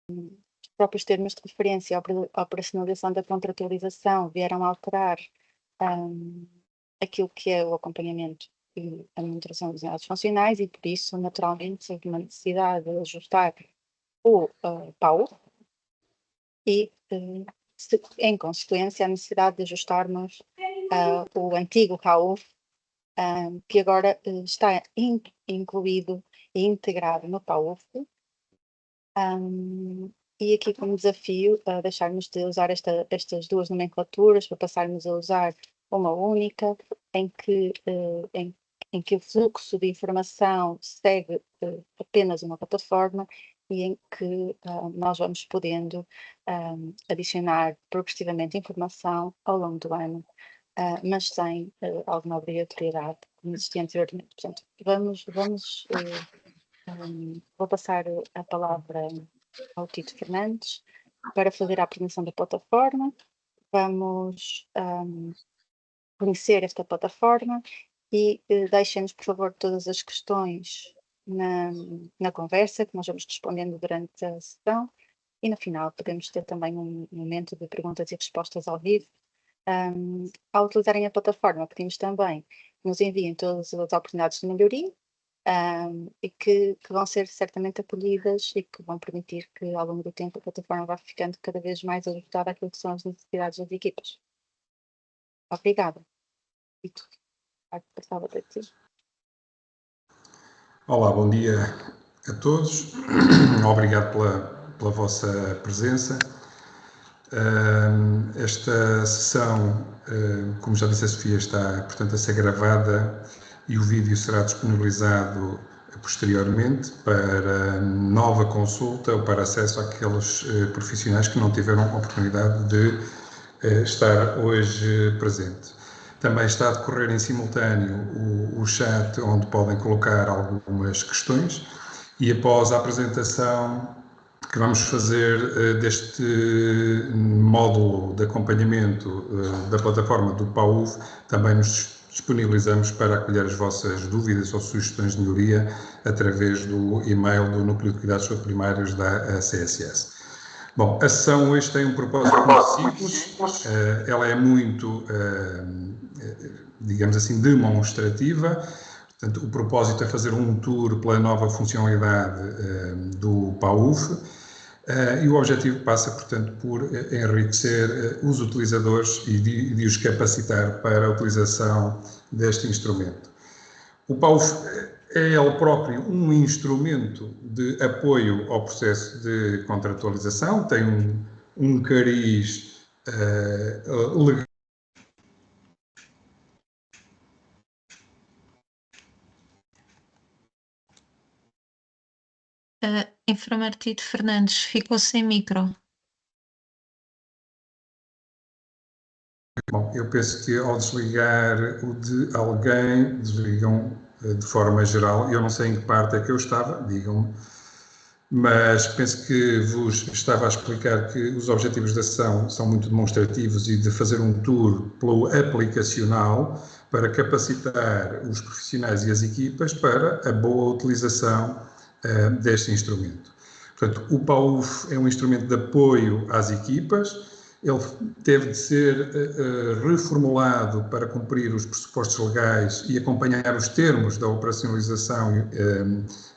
os próprios termos de referência e a operacionalização da contratualização vieram alterar aquilo que é o acompanhamento e a monitorização dos unidades funcionais e, por isso, naturalmente, houve uma necessidade de ajustar o PAU e, em consequência, a necessidade de ajustarmos o antigo CAUF, que agora está incluído e integrado no PAUF, e aqui como desafio deixarmos de usar estas duas nomenclaturas para passarmos a usar uma única, em que o fluxo de informação segue apenas uma plataforma e em que nós vamos podendo adicionar progressivamente informação ao longo do ano, mas sem alguma obrigatoriedade, como existia anteriormente. Portanto, vou passar a palavra ao Tito Fernandes para fazer a apresentação da plataforma. Vamos conhecer esta plataforma e deixem-nos, por favor, todas as questões na conversa, que nós vamos respondendo durante a sessão, e no final podemos ter também um momento de perguntas e respostas ao vivo. Ao utilizarem a plataforma, pedimos também que nos enviem todas as oportunidades de melhoria e que vão ser certamente acolhidas e que vão permitir que, ao longo do tempo, a plataforma vá ficando cada vez mais ajustada àquilo que são as necessidades das equipas. Obrigada. E tu, passava para ti. Olá, bom dia a todos. Obrigado pela vossa presença. Esta sessão, como já disse a Sofia, está, portanto, a ser gravada e o vídeo será disponibilizado posteriormente para nova consulta ou para acesso àqueles profissionais que não tiveram a oportunidade de estar hoje presente. Também está a decorrer em simultâneo o chat, onde podem colocar algumas questões, e após a apresentação que vamos fazer deste módulo de acompanhamento da plataforma do PAUV, também nos disponibilizamos para acolher as vossas dúvidas ou sugestões de melhoria através do e-mail do Núcleo de Cuidados Primários da CSS. Bom, a sessão hoje tem um propósito muito simples, ela é muito, digamos assim, demonstrativa. Portanto, o propósito é fazer um tour pela nova funcionalidade do PAUF e o objetivo passa, portanto, por enriquecer os utilizadores e de os capacitar para a utilização deste instrumento. O PAUF é ele próprio um instrumento de apoio ao processo de contratualização, tem um cariz legal. Enfermeiro Tito Fernandes ficou sem micro. Bom, eu penso que ao desligar o de alguém, desligam de forma geral. Eu não sei em que parte é que eu estava, digam-me, mas penso que vos estava a explicar que os objetivos da sessão são muito demonstrativos e de fazer um tour pelo aplicacional para capacitar os profissionais e as equipas para a boa utilização deste instrumento. Portanto, o PAUF é um instrumento de apoio às equipas. Ele teve de ser reformulado para cumprir os pressupostos legais e acompanhar os termos da operacionalização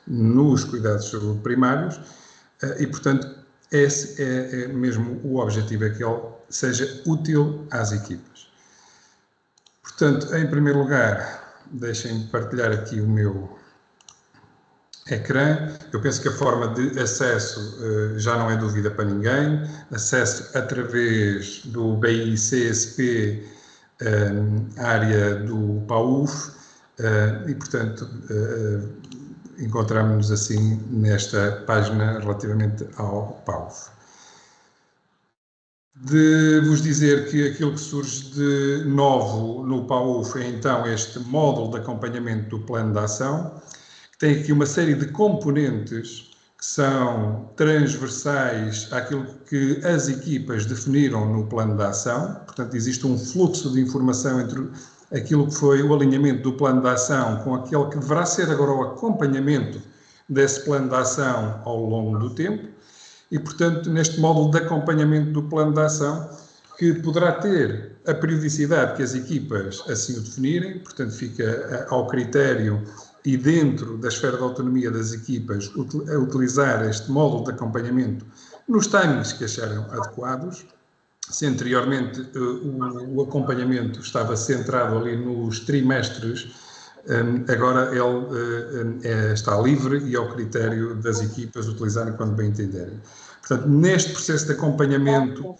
nos cuidados de saúde primários e, portanto, esse é mesmo o objetivo, é que ele seja útil às equipas. Portanto, em primeiro lugar, deixem-me partilhar aqui o meu ecrã. Eu penso que a forma de acesso já não é dúvida para ninguém. Acesso através do BICSP, área do PAUF, e, portanto, encontramos-nos assim nesta página relativamente ao PAUF. De vos dizer que aquilo que surge de novo no PAUF é então este módulo de acompanhamento do plano de ação. Tem aqui uma série de componentes que são transversais àquilo que as equipas definiram no plano de ação. Portanto, existe um fluxo de informação entre aquilo que foi o alinhamento do plano de ação com aquele que deverá ser agora o acompanhamento desse plano de ação ao longo do tempo. e, portanto, neste módulo de acompanhamento do plano de ação, que poderá ter a periodicidade que as equipas assim o definirem, portanto, fica ao critério e dentro da esfera de autonomia das equipas a utilizar este módulo de acompanhamento nos timings que acharem adequados. Se anteriormente o acompanhamento estava centrado ali nos trimestres, agora ele está livre e ao critério das equipas utilizarem quando bem entenderem. Portanto, neste processo de acompanhamento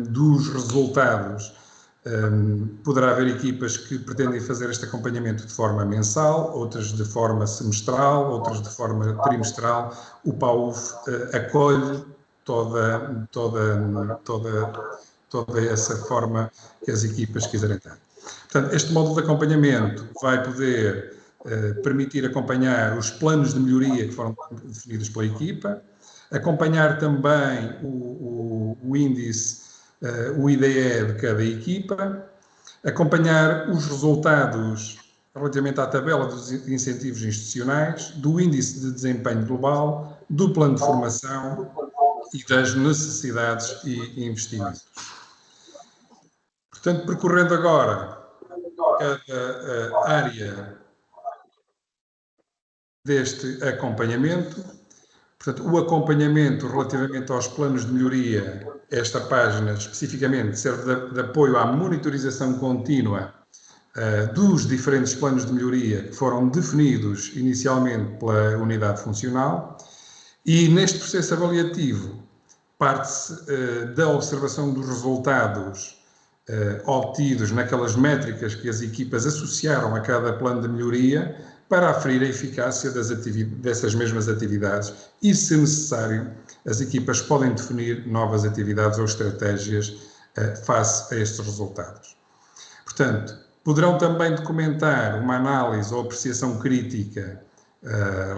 dos resultados, poderá haver equipas que pretendem fazer este acompanhamento de forma mensal, outras de forma semestral, outras de forma trimestral. O PAUF acolhe toda essa forma que as equipas quiserem ter. Portanto, este módulo de acompanhamento vai poder permitir acompanhar os planos de melhoria que foram definidos pela equipa, acompanhar também o índice, o IDE de cada equipa, acompanhar os resultados relativamente à tabela dos incentivos institucionais, do índice de desempenho global, do plano de formação e das necessidades e investimentos. Portanto, percorrendo agora cada área deste acompanhamento, portanto, o acompanhamento relativamente aos planos de melhoria, esta página especificamente serve de apoio à monitorização contínua dos diferentes planos de melhoria que foram definidos inicialmente pela unidade funcional e neste processo avaliativo parte-se da observação dos resultados obtidos naquelas métricas que as equipas associaram a cada plano de melhoria para aferir a eficácia dessas mesmas atividades e, se necessário, as equipas podem definir novas atividades ou estratégias face a estes resultados. Portanto, poderão também documentar uma análise ou apreciação crítica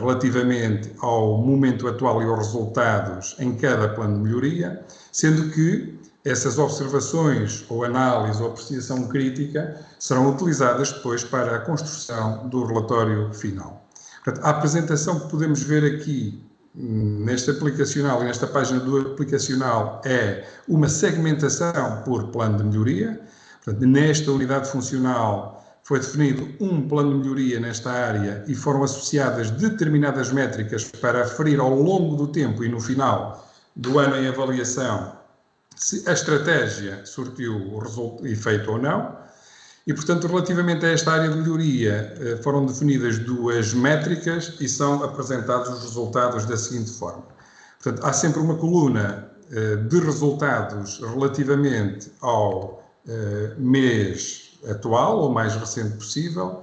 relativamente ao momento atual e aos resultados em cada plano de melhoria, sendo que essas observações ou análise ou apreciação crítica serão utilizadas depois para a construção do relatório final. Portanto, a apresentação que podemos ver aqui neste aplicacional e nesta página do aplicacional é uma segmentação por plano de melhoria. Portanto, nesta unidade funcional foi definido um plano de melhoria nesta área e foram associadas determinadas métricas para aferir ao longo do tempo e no final do ano em avaliação se a estratégia surtiu o efeito ou não. E, portanto, relativamente a esta área de melhoria, foram definidas duas métricas e são apresentados os resultados da seguinte forma. Portanto, há sempre uma coluna de resultados relativamente ao mês atual, ou mais recente possível,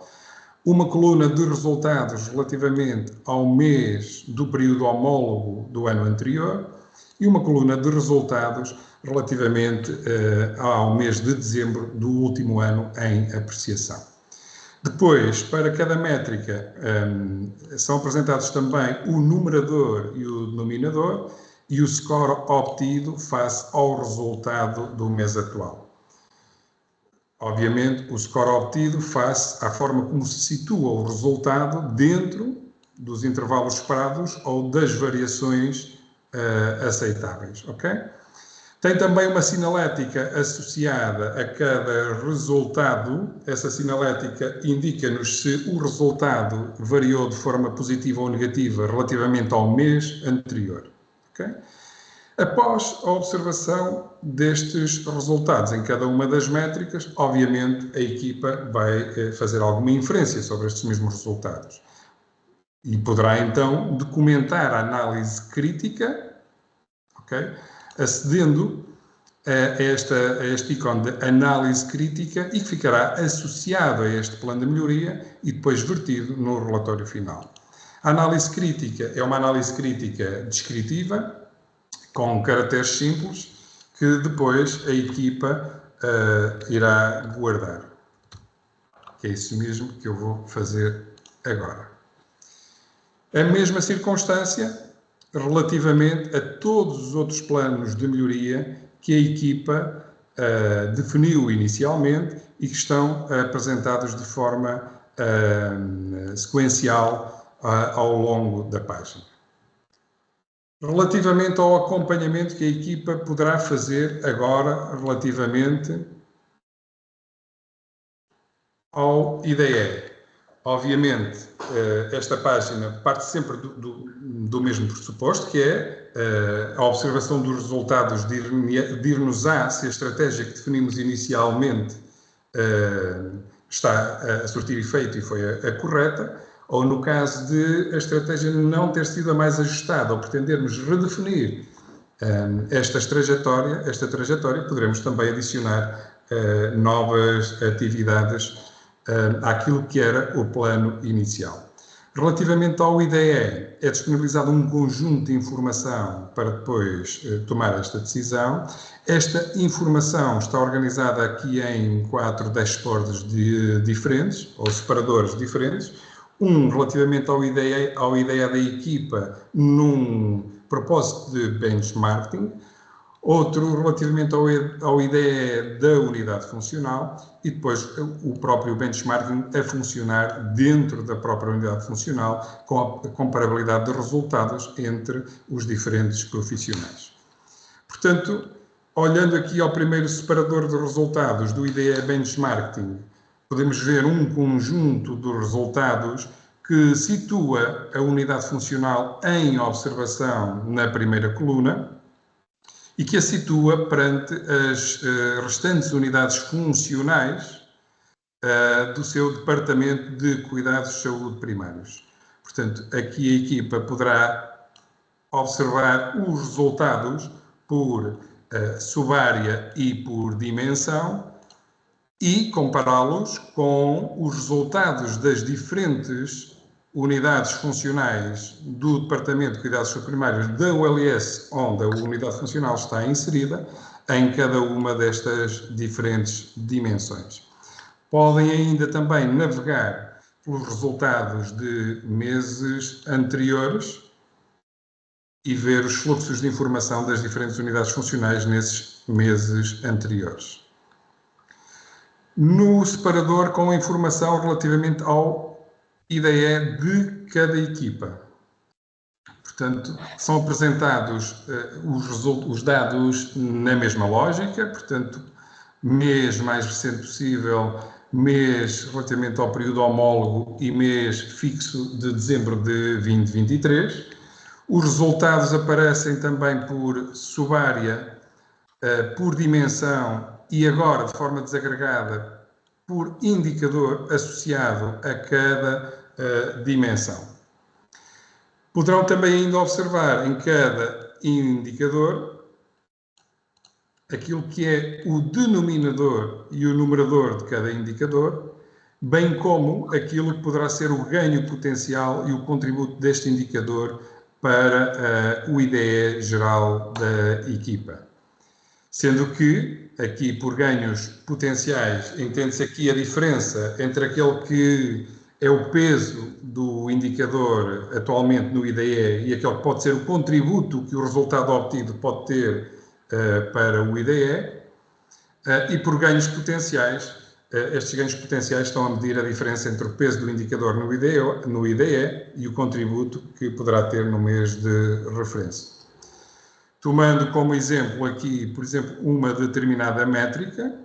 uma coluna de resultados relativamente ao mês do período homólogo do ano anterior e uma coluna de resultados relativamente ao mês de dezembro do último ano em apreciação. Depois, para cada métrica, são apresentados também o numerador e o denominador e o score obtido face ao resultado do mês atual. Obviamente, o score obtido face à forma como se situa o resultado dentro dos intervalos esperados ou das variações aceitáveis, ok? Tem também uma sinalética associada a cada resultado. Essa sinalética indica-nos se o resultado variou de forma positiva ou negativa relativamente ao mês anterior. Okay? Após a observação destes resultados em cada uma das métricas, obviamente a equipa vai fazer alguma inferência sobre estes mesmos resultados. E poderá então documentar a análise crítica, ok? Acedendo a este ícone de análise crítica e que ficará associado a este plano de melhoria e depois vertido no relatório final. A análise crítica é uma análise crítica descritiva, com caracteres simples, que depois a equipa irá guardar. Que é isso mesmo que eu vou fazer agora. A mesma circunstância relativamente a todos os outros planos de melhoria que a equipa definiu inicialmente e que estão apresentados de forma sequencial ao longo da página. Relativamente ao acompanhamento que a equipa poderá fazer agora relativamente ao IDE. Obviamente, esta página parte sempre do mesmo pressuposto, que é a observação dos resultados dir-nos-á se a estratégia que definimos inicialmente está a surtir efeito e foi a correta, ou no caso de a estratégia não ter sido a mais ajustada, ou pretendermos redefinir esta trajetória, poderemos também adicionar novas atividades àquilo que era o plano inicial. Relativamente ao IDE, é disponibilizado um conjunto de informação para depois tomar esta decisão. Esta informação está organizada aqui em 4 dashboards diferentes, ou separadores diferentes. Um relativamente ao IDE da equipa, num propósito de benchmarking, outro relativamente ao IDE da unidade funcional e depois o próprio benchmarking a funcionar dentro da própria unidade funcional com a comparabilidade de resultados entre os diferentes profissionais. Portanto, olhando aqui ao primeiro separador de resultados do IDE Benchmarking, podemos ver um conjunto de resultados que situa a unidade funcional em observação na primeira coluna e que a situa perante as restantes unidades funcionais do seu Departamento de Cuidados de Saúde Primários. Portanto, aqui a equipa poderá observar os resultados por subárea e por dimensão e compará-los com os resultados das diferentes unidades funcionais do Departamento de Cuidados Primários da ULS, onde a unidade funcional está inserida, em cada uma destas diferentes dimensões. Podem ainda também navegar pelos resultados de meses anteriores e ver os fluxos de informação das diferentes unidades funcionais nesses meses anteriores. No separador com a informação relativamente ao IDE de cada equipa. Portanto, são apresentados os dados na mesma lógica, portanto, mês mais recente possível, mês relativamente ao período homólogo e mês fixo de dezembro de 2023. Os resultados aparecem também por subárea, por dimensão e agora, de forma desagregada, por indicador associado a cada dimensão. Poderão também ainda observar em cada indicador aquilo que é o denominador e o numerador de cada indicador, bem como aquilo que poderá ser o ganho potencial e o contributo deste indicador para o IDE geral da equipa. Sendo que, aqui por ganhos potenciais, entende-se aqui a diferença entre aquele que é o peso do indicador atualmente no IDE e aquele que pode ser o contributo que o resultado obtido pode ter para o IDE, e por ganhos potenciais, estes ganhos potenciais estão a medir a diferença entre o peso do indicador no IDE e o contributo que poderá ter no mês de referência. Tomando como exemplo aqui, por exemplo, uma determinada métrica,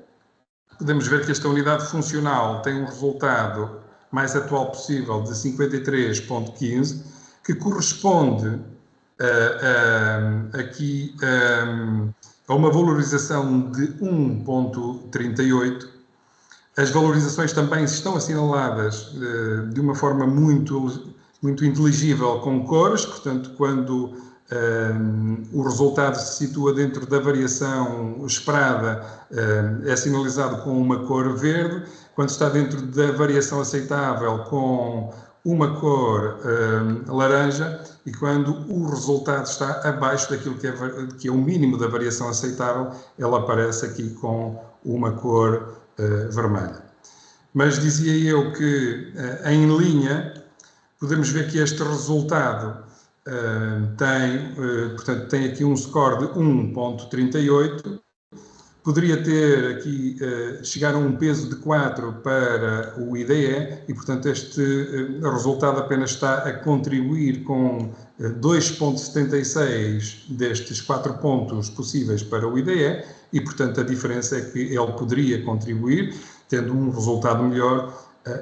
podemos ver que esta unidade funcional tem um resultado mais atual possível de 53,15, que corresponde aqui a uma valorização de 1,38. As valorizações também estão assinaladas de uma forma muito inteligível com cores, portanto, quando o resultado se situa dentro da variação esperada, é sinalizado com uma cor verde, quando está dentro da variação aceitável com uma cor laranja e quando o resultado está abaixo daquilo que é o mínimo da variação aceitável, ela aparece aqui com uma cor vermelha. Mas dizia eu que em linha podemos ver que este resultado portanto, tem aqui um score de 1,38, poderia ter aqui, chegar a um peso de 4 para o IDE e, portanto, este resultado apenas está a contribuir com 2,76 destes 4 pontos possíveis para o IDE e, portanto, a diferença é que ele poderia contribuir, tendo um resultado melhor,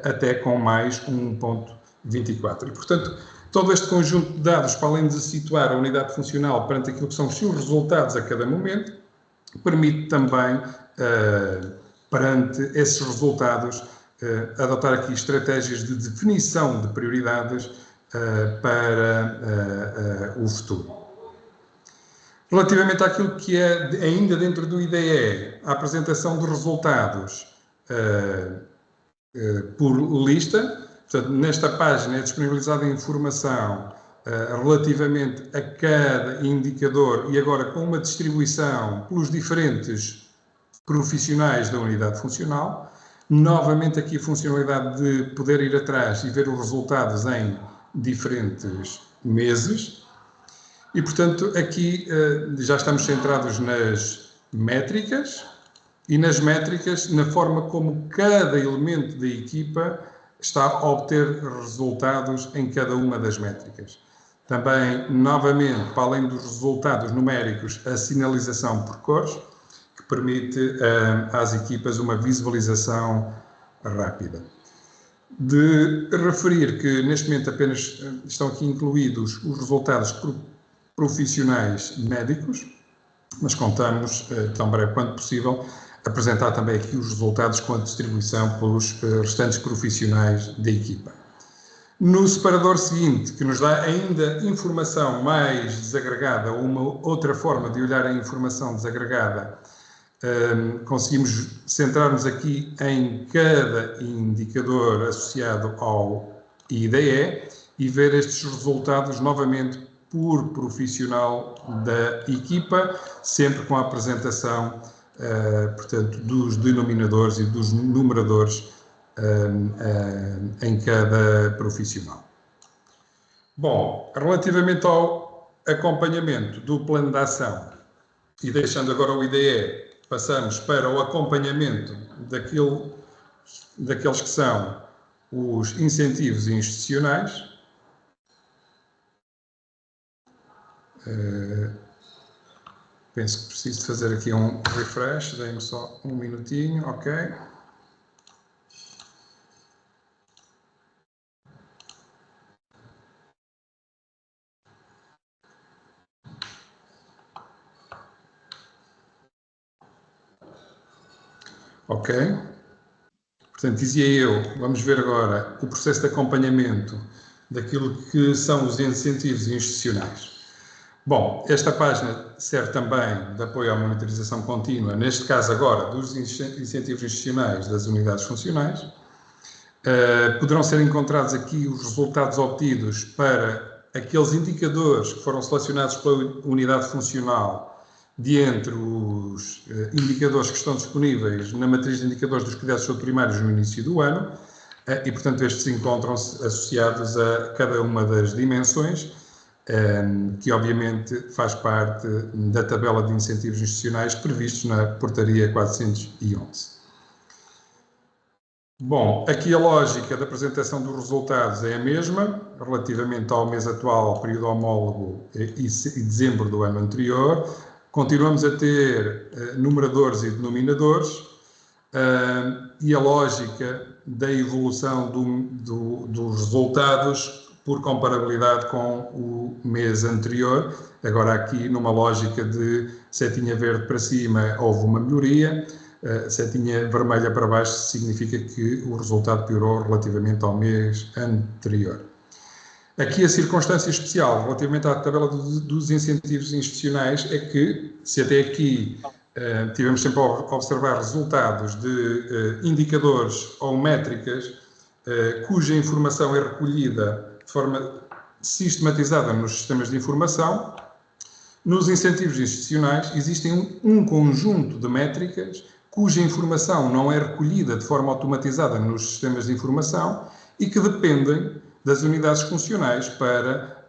até com mais 1,24. E, portanto, todo este conjunto de dados, para além de situar a unidade funcional perante aquilo que são os seus resultados a cada momento, permite também, perante esses resultados, adotar aqui estratégias de definição de prioridades para o futuro. Relativamente àquilo que é ainda dentro do IDE, a apresentação de resultados por lista, portanto, nesta página é disponibilizada informação relativamente a cada indicador e agora com uma distribuição pelos diferentes profissionais da unidade funcional. Novamente aqui a funcionalidade de poder ir atrás e ver os resultados em diferentes meses. E, portanto, aqui já estamos centrados nas métricas e nas métricas na forma como cada elemento da equipa está a obter resultados em cada uma das métricas. Também, novamente, para além dos resultados numéricos, a sinalização por cores, que permite às equipas uma visualização rápida. De referir que, neste momento, apenas estão aqui incluídos os resultados profissionais médicos, mas contamos, tão breve quanto possível, apresentar também aqui os resultados com a distribuição pelos restantes profissionais da equipa. No separador seguinte, que nos dá ainda informação mais desagregada, ou uma outra forma de olhar a informação desagregada, conseguimos centrar-nos aqui em cada indicador associado ao IDE e ver estes resultados novamente por profissional da equipa, sempre com a apresentação, portanto, dos denominadores e dos numeradores em cada profissional. Bom, relativamente ao acompanhamento do plano de ação, e deixando agora o IDE, passamos para o acompanhamento daqueles que são os incentivos institucionais. Penso que preciso de fazer aqui um refresh, deem-me só um minutinho, ok. Ok. Portanto, dizia eu, vamos ver agora o processo de acompanhamento daquilo que são os incentivos institucionais. Bom, esta página serve também de apoio à monitorização contínua, neste caso agora, dos incentivos institucionais das unidades funcionais. Poderão ser encontrados aqui os resultados obtidos para aqueles indicadores que foram selecionados pela unidade funcional de entre os indicadores que estão disponíveis na matriz de indicadores dos cuidados de saúde primários no início do ano e, portanto, estes encontram-se associados a cada uma das dimensões que, obviamente, faz parte da tabela de incentivos institucionais previstos na Portaria 411. Bom, aqui a lógica da apresentação dos resultados é a mesma, relativamente ao mês atual, período homólogo e dezembro do ano anterior. Continuamos a ter numeradores e denominadores e a lógica da evolução dos resultados por comparabilidade com o mês anterior. Agora aqui numa lógica de setinha verde para cima houve uma melhoria, setinha vermelha para baixo significa que o resultado piorou relativamente ao mês anterior. Aqui a circunstância especial relativamente à tabela dos incentivos institucionais é que, se até aqui tivemos sempre a observar resultados de indicadores ou métricas cuja informação é recolhida de forma sistematizada nos sistemas de informação, nos incentivos institucionais existem um conjunto de métricas cuja informação não é recolhida de forma automatizada nos sistemas de informação e que dependem das unidades funcionais para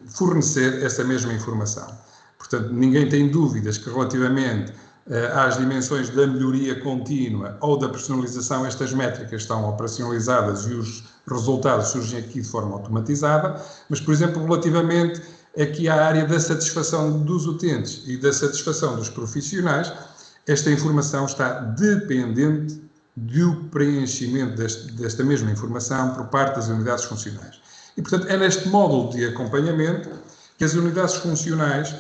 fornecer essa mesma informação. Portanto, ninguém tem dúvidas que relativamente às dimensões da melhoria contínua ou da personalização, estas métricas estão operacionalizadas e os resultados surgem aqui de forma automatizada, mas, por exemplo, relativamente aqui à área da satisfação dos utentes e da satisfação dos profissionais, esta informação está dependente do preenchimento desta mesma informação por parte das unidades funcionais. E, portanto, é neste módulo de acompanhamento que as unidades funcionais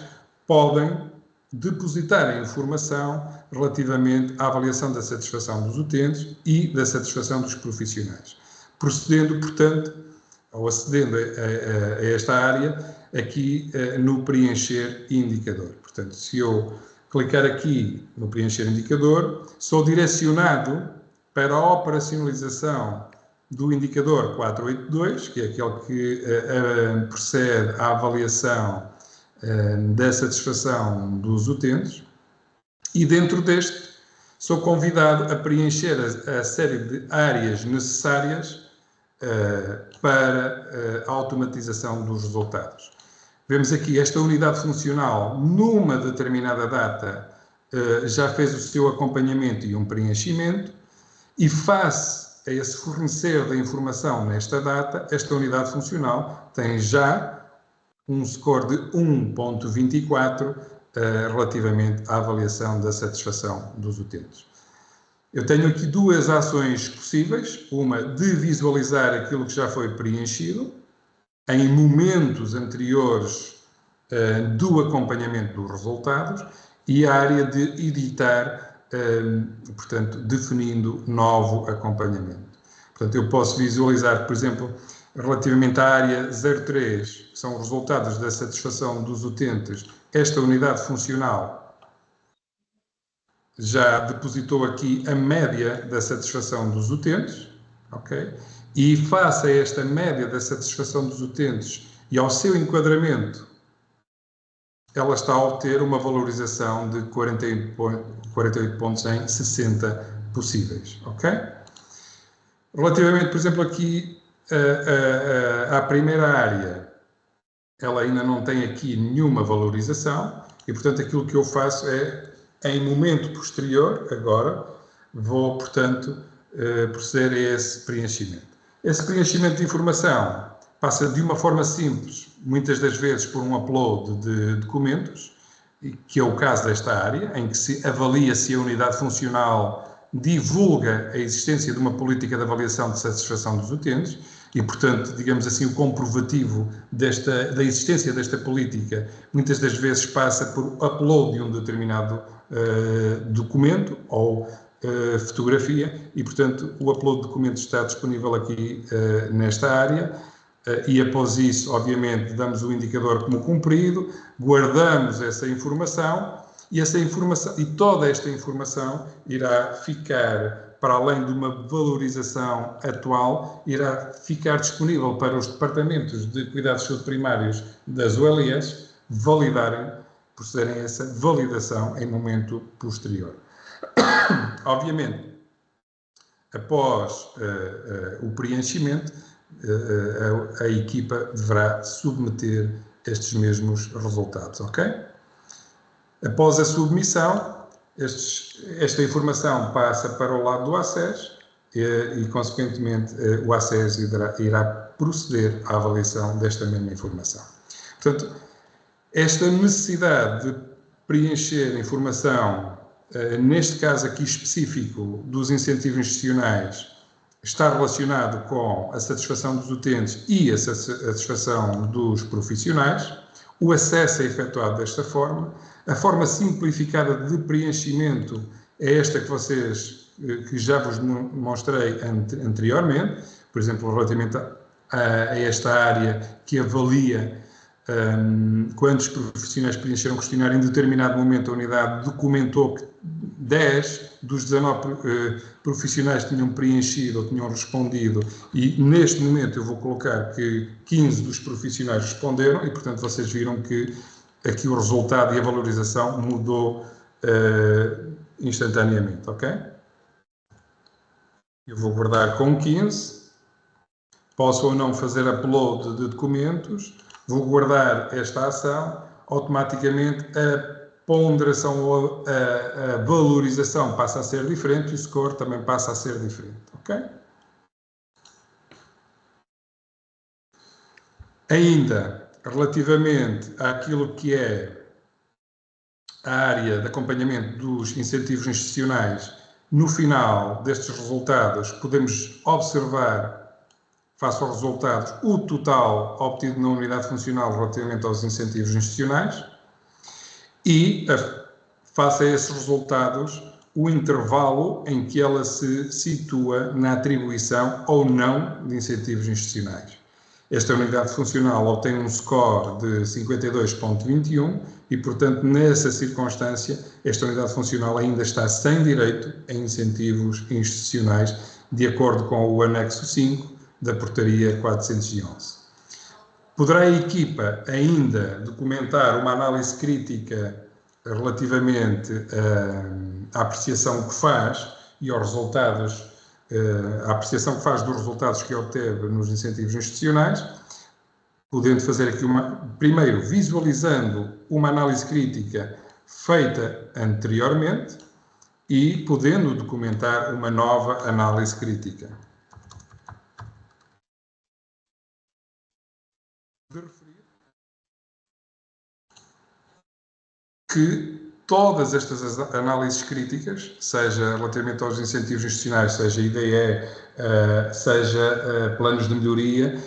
podem depositar a informação relativamente à avaliação da satisfação dos utentes e da satisfação dos profissionais, procedendo, portanto, ou acedendo a esta área, aqui no preencher indicador. Portanto, se eu clicar aqui no preencher indicador, sou direcionado para a operacionalização do indicador 482, que é aquele que procede à avaliação da satisfação dos utentes, e dentro deste sou convidado a preencher a série de áreas necessárias para a automatização dos resultados. Vemos aqui esta unidade funcional, numa determinada data, já fez o seu acompanhamento e um preenchimento, e face a esse fornecer da informação nesta data, esta unidade funcional tem já um score de 1.24 relativamente à avaliação da satisfação dos utentes. Eu tenho aqui duas ações possíveis, uma de visualizar aquilo que já foi preenchido em momentos anteriores do acompanhamento dos resultados, e a área de editar, portanto, definindo novo acompanhamento. Portanto, eu posso visualizar, por exemplo, relativamente à área 03, que são os resultados da satisfação dos utentes, esta unidade funcional já depositou aqui a média da satisfação dos utentes, ok? E face a esta média da satisfação dos utentes e ao seu enquadramento, ela está a obter uma valorização de 48 pontos em 60 possíveis, ok? Relativamente, por exemplo, aqui à primeira área, ela ainda não tem aqui nenhuma valorização e, portanto, aquilo que eu faço é, em momento posterior, agora, vou, portanto, proceder a esse preenchimento. Esse preenchimento de informação passa de uma forma simples, muitas das vezes por um upload de documentos, que é o caso desta área, em que se avalia se a unidade funcional divulga a existência de uma política de avaliação de satisfação dos utentes e, portanto, digamos assim, o comprovativo da existência desta política muitas das vezes passa por upload de um determinado documento ou fotografia e, portanto, o upload de documentos está disponível aqui nesta área. E após isso, obviamente, damos o indicador como cumprido, guardamos essa informação e toda esta informação irá ficar, para além de uma valorização atual, irá ficar disponível para os departamentos de cuidados de saúde primários das ULS validarem, procederem a essa validação em momento posterior. Obviamente, após o preenchimento, a equipa deverá submeter estes mesmos resultados, ok? Após a submissão, esta informação passa para o lado do ACES e consequentemente, o ACES irá proceder à avaliação desta mesma informação. Portanto, esta necessidade de preencher informação, neste caso aqui específico dos incentivos institucionais, está relacionado com a satisfação dos utentes e a satisfação dos profissionais. O acesso é efetuado desta forma. A forma simplificada de preenchimento é esta que já vos mostrei anteriormente, por exemplo, relativamente a esta área que avalia quantos profissionais preencheram o questionário. Em determinado momento a unidade documentou que 10 dos 19 profissionais tinham preenchido ou tinham respondido e neste momento eu vou colocar que 15 dos profissionais responderam e, portanto, vocês viram que aqui o resultado e a valorização mudou instantaneamente, ok? Eu vou guardar com 15, posso ou não fazer upload de documentos, vou guardar esta ação, automaticamente a ponderação ou a valorização passa a ser diferente e o score também passa a ser diferente, ok? Ainda, relativamente àquilo que é a área de acompanhamento dos incentivos institucionais, no final destes resultados podemos observar, face aos resultados, o total obtido na unidade funcional relativamente aos incentivos institucionais e, face a esses resultados, o intervalo em que ela se situa na atribuição ou não de incentivos institucionais. Esta unidade funcional obtém um score de 52,21 e, portanto, nessa circunstância, esta unidade funcional ainda está sem direito a incentivos institucionais, de acordo com o anexo 5 da Portaria 411. Poderá a equipa ainda documentar uma análise crítica relativamente à apreciação que faz e aos resultados, a apreciação que faz dos resultados que obteve nos incentivos institucionais, podendo fazer aqui primeiro visualizando uma análise crítica feita anteriormente e podendo documentar uma nova análise crítica. De referir que todas estas análises críticas, seja relativamente aos incentivos institucionais, seja IDE, seja planos de melhoria,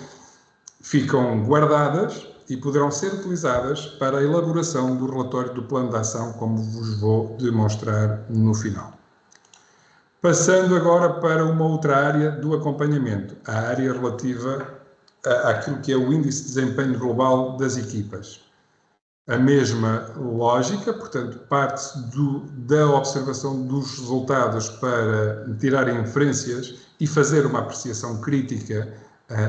ficam guardadas e poderão ser utilizadas para a elaboração do relatório do plano de ação, como vos vou demonstrar no final. Passando agora para uma outra área do acompanhamento, a área relativa àquilo que é o índice de desempenho global das equipas. A mesma lógica, portanto, parte-se da observação dos resultados para tirar inferências e fazer uma apreciação crítica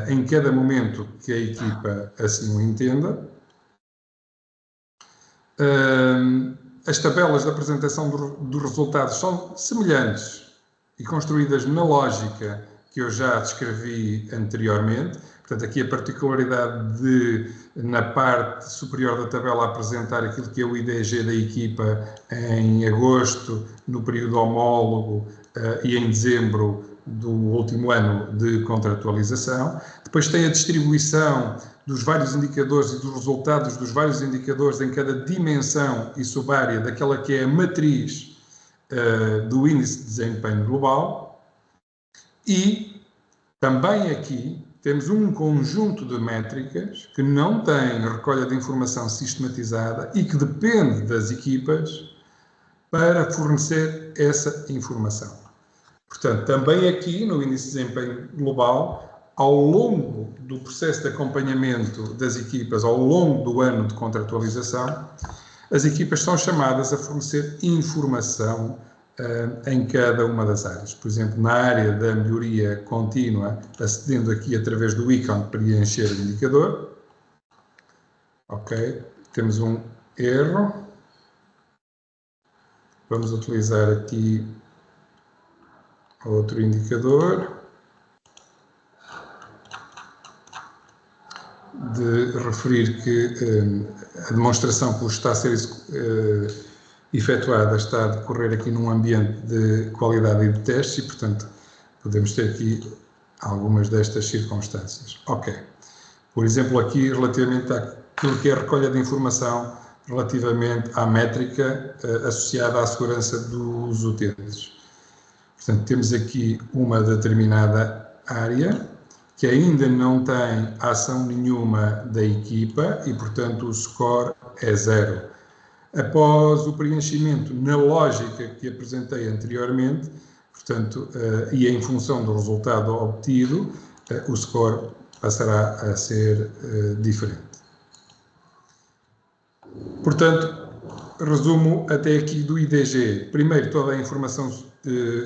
em cada momento que a equipa assim o entenda. As tabelas de apresentação dos resultados são semelhantes e construídas na lógica que eu já descrevi anteriormente. Portanto, aqui a particularidade de, na parte superior da tabela, apresentar aquilo que é o IDG da equipa em agosto, no período homólogo, e em dezembro do último ano de contratualização. Depois tem a distribuição dos vários indicadores e dos resultados dos vários indicadores em cada dimensão e subárea daquela que é a matriz do índice de desempenho global. E também aqui temos um conjunto de métricas que não tem recolha de informação sistematizada e que depende das equipas para fornecer essa informação. Portanto, também aqui no índice de desempenho global, ao longo do processo de acompanhamento das equipas, ao longo do ano de contratualização, as equipas são chamadas a fornecer informação em cada uma das áreas. Por exemplo, na área da melhoria contínua, acedendo aqui através do ícone preencher o indicador. Ok, temos um erro. Vamos utilizar aqui outro indicador de referir que a demonstração que está a ser efetuada está a decorrer aqui num ambiente de qualidade e de testes e, portanto, podemos ter aqui algumas destas circunstâncias. Ok. Por exemplo, aqui, relativamente àquilo que é a recolha de informação relativamente à métrica associada à segurança dos utentes. Portanto, temos aqui uma determinada área que ainda não tem ação nenhuma da equipa e, portanto, o score é 0. Após o preenchimento na lógica que apresentei anteriormente, portanto, e em função do resultado obtido, o score passará a ser diferente. Portanto, resumo até aqui do IDG. Primeiro, toda a informação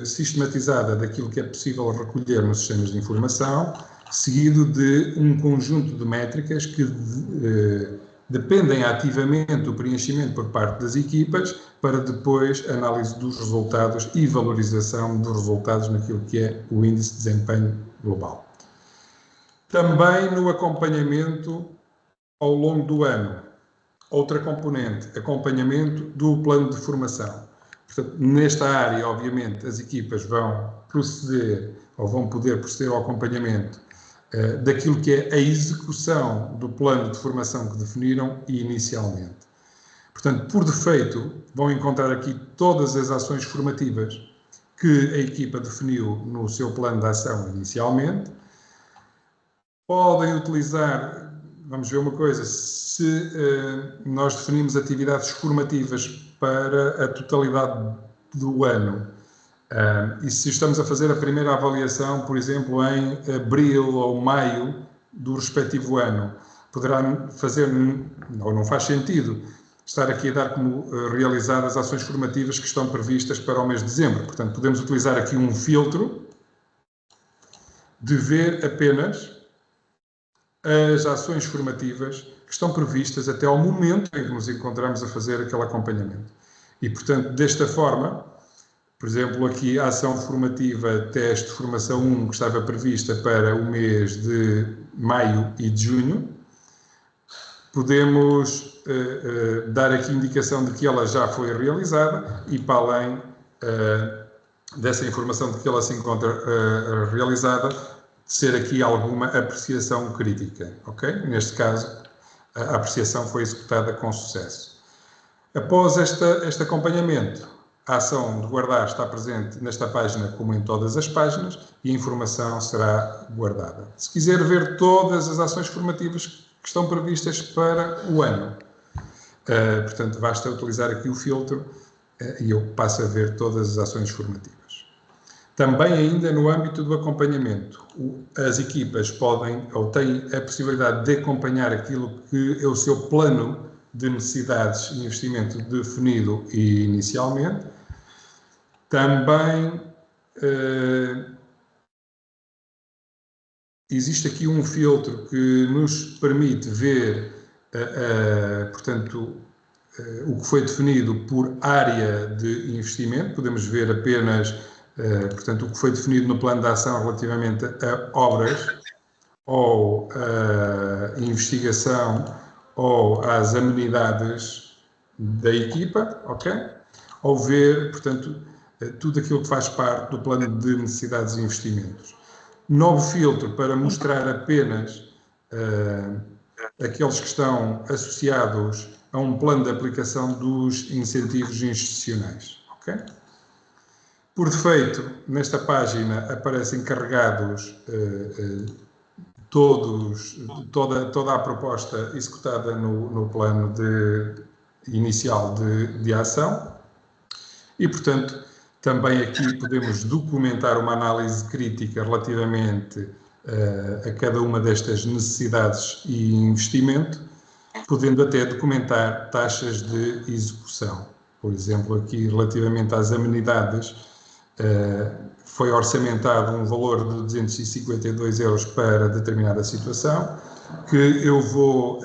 sistematizada daquilo que é possível recolher nos sistemas de informação, seguido de um conjunto de métricas que dependem ativamente do preenchimento por parte das equipas para depois análise dos resultados e valorização dos resultados naquilo que é o índice de desempenho global. Também no acompanhamento ao longo do ano, Outra componente, acompanhamento do plano de formação. Portanto, nesta área, obviamente, as equipas vão proceder ou vão poder proceder ao acompanhamento daquilo que é a execução do plano de formação que definiram inicialmente. Portanto, por defeito, vão encontrar aqui todas as ações formativas que a equipa definiu no seu plano de ação inicialmente. Podem utilizar, vamos ver uma coisa, se nós definimos atividades formativas para a totalidade do ano, e se estamos a fazer a primeira avaliação, por exemplo, em abril ou maio do respectivo ano, poderá fazer, ou não faz sentido, estar aqui a dar como realizadas ações formativas que estão previstas para o mês de dezembro. Portanto, podemos utilizar aqui um filtro de ver apenas as ações formativas que estão previstas até ao momento em que nos encontramos a fazer aquele acompanhamento. E, portanto, desta forma, por exemplo, aqui a ação formativa teste formação 1, que estava prevista para o mês de maio e de junho, podemos dar aqui indicação de que ela já foi realizada e, para além dessa informação de que ela se encontra realizada, ser aqui alguma apreciação crítica, ok? Neste caso, a apreciação foi executada com sucesso. Após este acompanhamento, a ação de guardar está presente nesta página como em todas as páginas e a informação será guardada. Se quiser ver todas as ações formativas que estão previstas para o ano, portanto, basta utilizar aqui o filtro e eu passo a ver todas as ações formativas. Também ainda no âmbito do acompanhamento, as equipas podem ou têm a possibilidade de acompanhar aquilo que é o seu plano de necessidades e investimento definido inicialmente. Também existe aqui um filtro que nos permite ver, portanto, o que foi definido por área de investimento. Podemos ver apenas, portanto, o que foi definido no plano de ação relativamente a obras ou a investigação ou às amenidades da equipa, ok? Ou ver, portanto, tudo aquilo que faz parte do plano de necessidades e investimentos. Novo filtro para mostrar apenas aqueles que estão associados a um plano de aplicação dos incentivos institucionais, ok? Por defeito, nesta página aparecem carregados toda a proposta executada no plano inicial de ação e, portanto, também aqui podemos documentar uma análise crítica relativamente a cada uma destas necessidades e investimento, podendo até documentar taxas de execução. Por exemplo, aqui relativamente às amenidades, foi orçamentado um valor de 252 euros para determinada situação, que eu vou,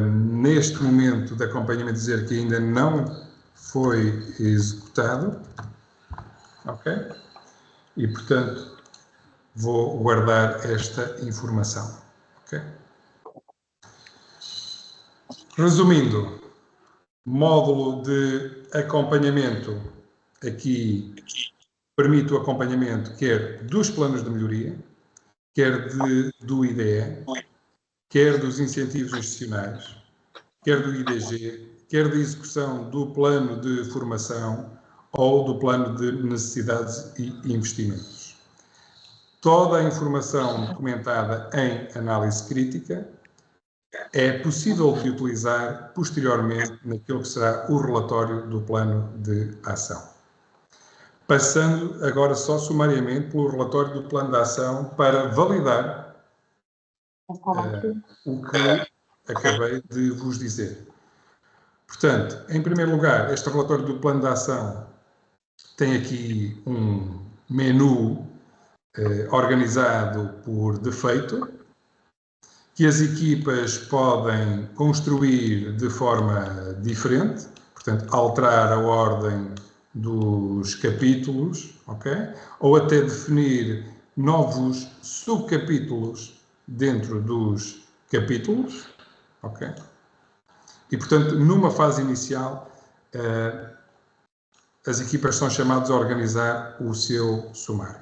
neste momento de acompanhamento, dizer que ainda não foi executado, ok? E, portanto, vou guardar esta informação, ok? Resumindo, módulo de acompanhamento aqui permite o acompanhamento quer dos planos de melhoria, quer do IDE, quer dos incentivos institucionais, quer do IDG, quer da execução do plano de formação ou do plano de necessidades e investimentos. Toda a informação documentada em análise crítica é possível de utilizar posteriormente naquilo que será o relatório do plano de ação. Passando agora só sumariamente pelo relatório do plano de ação para validar o que acabei de vos dizer. Portanto, em primeiro lugar, este relatório do plano de ação tem aqui um menu organizado por defeito, que as equipas podem construir de forma diferente, portanto, alterar a ordem dos capítulos, ok? Ou até definir novos subcapítulos dentro dos capítulos, ok? E, portanto, numa fase inicial, as equipas são chamadas a organizar o seu sumário.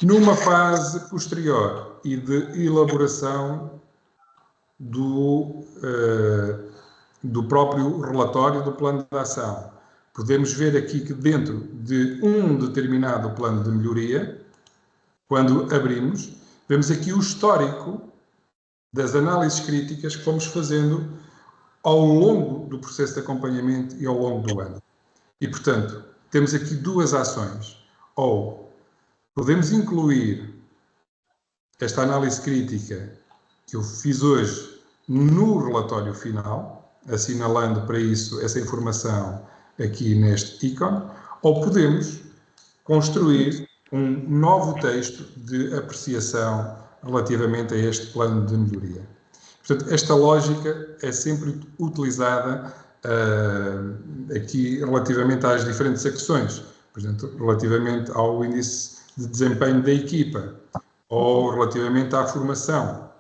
Numa fase posterior e de elaboração do próprio relatório do plano de ação, podemos ver aqui que dentro de um determinado plano de melhoria, quando abrimos, vemos aqui o histórico das análises críticas que fomos fazendo ao longo do processo de acompanhamento e ao longo do ano. E, portanto, temos aqui duas ações. Ou podemos incluir esta análise crítica que eu fiz hoje no relatório final, assinalando para isso essa informação aqui neste ícone, ou podemos construir um novo texto de apreciação relativamente a este plano de melhoria. Portanto, esta lógica é sempre utilizada aqui relativamente às diferentes secções, por exemplo, relativamente ao índice de desempenho da equipa ou relativamente à formação.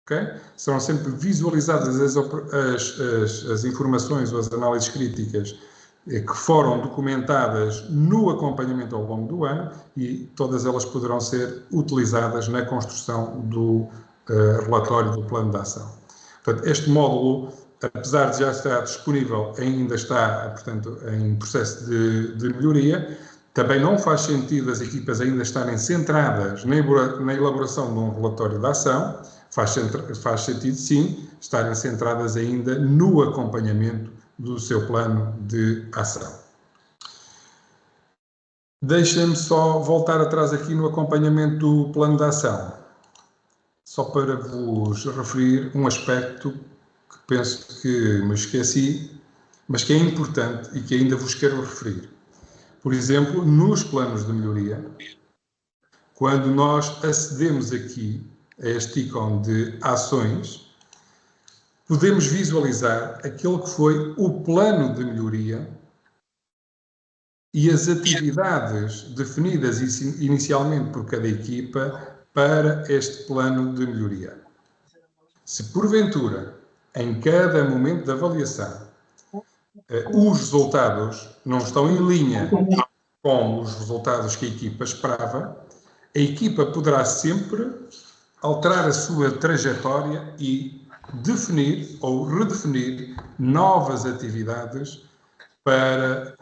Okay? Serão sempre visualizadas as informações ou as análises críticas que foram documentadas no acompanhamento ao longo do ano e todas elas poderão ser utilizadas na construção do relatório do plano de ação. Portanto, este módulo, apesar de já estar disponível, ainda está, portanto, em processo de melhoria. Também não faz sentido as equipas ainda estarem centradas na elaboração de um relatório de ação. Faz sentido, sim, estarem centradas ainda no acompanhamento do seu plano de ação. Deixem-me só voltar atrás aqui no acompanhamento do plano de ação, só para vos referir um aspecto que penso que me esqueci, mas que é importante e que ainda vos quero referir. Por exemplo, nos planos de melhoria, quando nós acedemos aqui a este ícone de ações, podemos visualizar aquele que foi o plano de melhoria e as atividades definidas inicialmente por cada equipa para este plano de melhoria. Se porventura, em cada momento da avaliação, os resultados não estão em linha com os resultados que a equipa esperava, a equipa poderá sempre alterar a sua trajetória e definir ou redefinir novas atividades para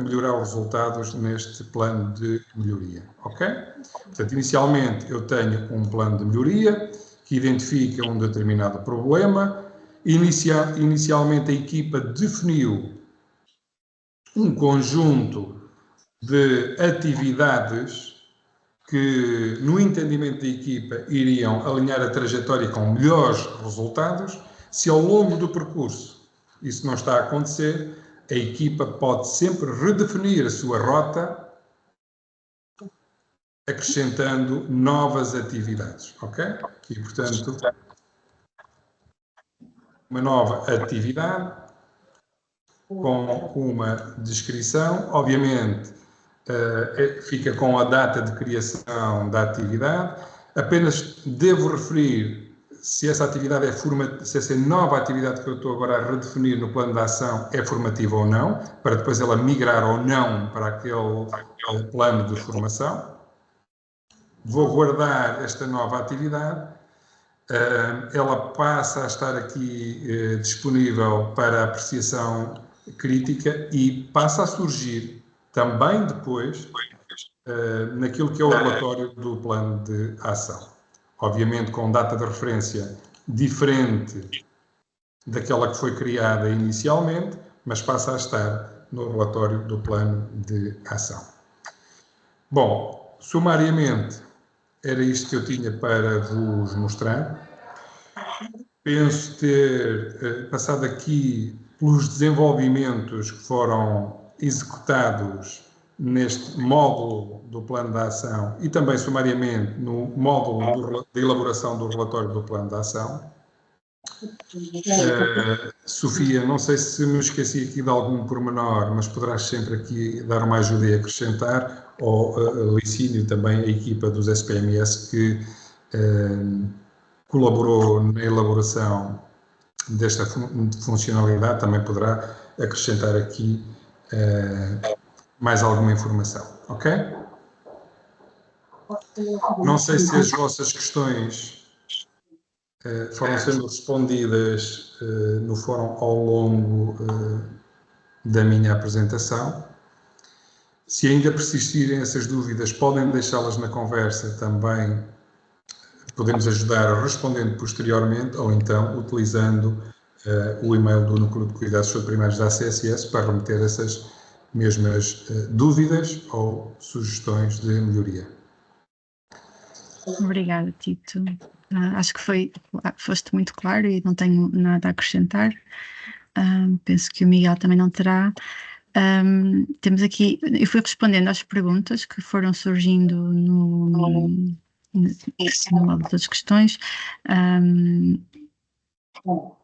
melhorar os resultados neste plano de melhoria, ok? Portanto, inicialmente eu tenho um plano de melhoria que identifica um determinado problema. Inicialmente a equipa definiu um conjunto de atividades que, no entendimento da equipa, iriam alinhar a trajetória com melhores resultados. Se ao longo do percurso isso não está a acontecer, a equipa pode sempre redefinir a sua rota, acrescentando novas atividades, ok? E, portanto, uma nova atividade com uma descrição, obviamente, fica com a data de criação da atividade. Apenas devo referir se essa atividade se essa nova atividade que eu estou agora a redefinir no plano de ação é formativa ou não, para depois ela migrar ou não para aquele plano de formação. Vou guardar esta nova atividade. Ela passa a estar aqui disponível para apreciação crítica e passa a surgir também depois naquilo que é o relatório do plano de ação. Obviamente com data de referência diferente daquela que foi criada inicialmente, mas passa a estar no relatório do plano de ação. Bom, sumariamente, era isto que eu tinha para vos mostrar. Penso ter passado aqui pelos desenvolvimentos que foram executados neste módulo do plano de ação e também sumariamente no módulo de elaboração do relatório do plano de ação. Sofia, não sei se me esqueci aqui de algum pormenor, mas poderás sempre aqui dar uma ajuda e acrescentar, ou Licínio também, a equipa dos SPMS que colaborou na elaboração desta funcionalidade também poderá acrescentar aqui mais alguma informação, ok? Não sei se as vossas questões foram sendo respondidas no fórum ao longo da minha apresentação. Se ainda persistirem essas dúvidas, podem deixá-las na conversa também. Podemos ajudar respondendo posteriormente ou então utilizando o e-mail do Núcleo de Cuidados de Saúde Primários da ACSS para remeter essas mesmas dúvidas ou sugestões de melhoria. Obrigada, Tito. Acho que foste muito claro e não tenho nada a acrescentar. Penso que o Miguel também não terá. Temos aqui, eu fui respondendo às perguntas que foram surgindo no modo das questões,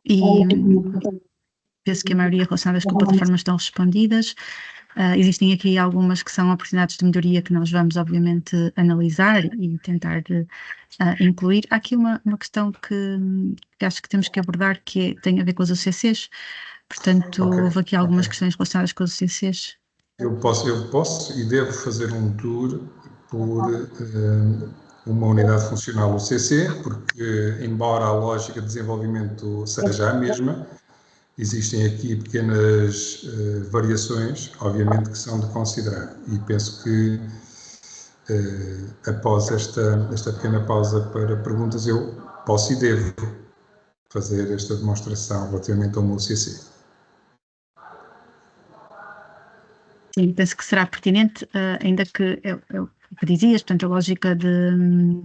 e penso que a maioria relacionadas com plataformas estão respondidas. Existem aqui algumas que são oportunidades de melhoria que nós vamos, obviamente, analisar e tentar incluir. Há aqui uma questão que acho que temos que abordar, que tem a ver com os UCCs. Portanto, houve aqui algumas questões relacionadas com os UCCs. Eu posso e devo fazer um tour por uma unidade funcional UCC, porque, embora a lógica de desenvolvimento seja a mesma, existem aqui pequenas variações, obviamente, que são de considerar. E penso que, após esta pequena pausa para perguntas, eu posso e devo fazer esta demonstração relativamente ao meu UCC. Sim, penso que será pertinente, ainda que é o que dizias, portanto, a lógica de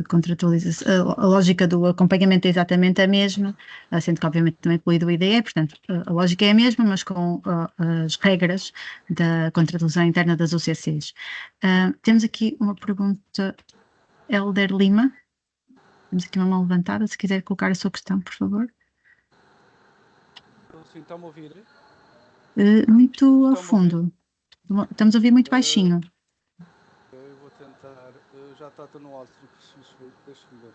contratualização, a lógica do acompanhamento é exatamente a mesma, sendo que obviamente também incluído o IDE, portanto a lógica é a mesma, mas com as regras da contratualização interna das UCCs. Temos aqui uma pergunta, Helder Lima, temos aqui uma mão levantada, se quiser colocar a sua questão, por favor. Sim, estão-me a ouvir? Muito ao fundo, estamos a ouvir muito baixinho. Eu vou tentar, já está no alto, deixa-me ver.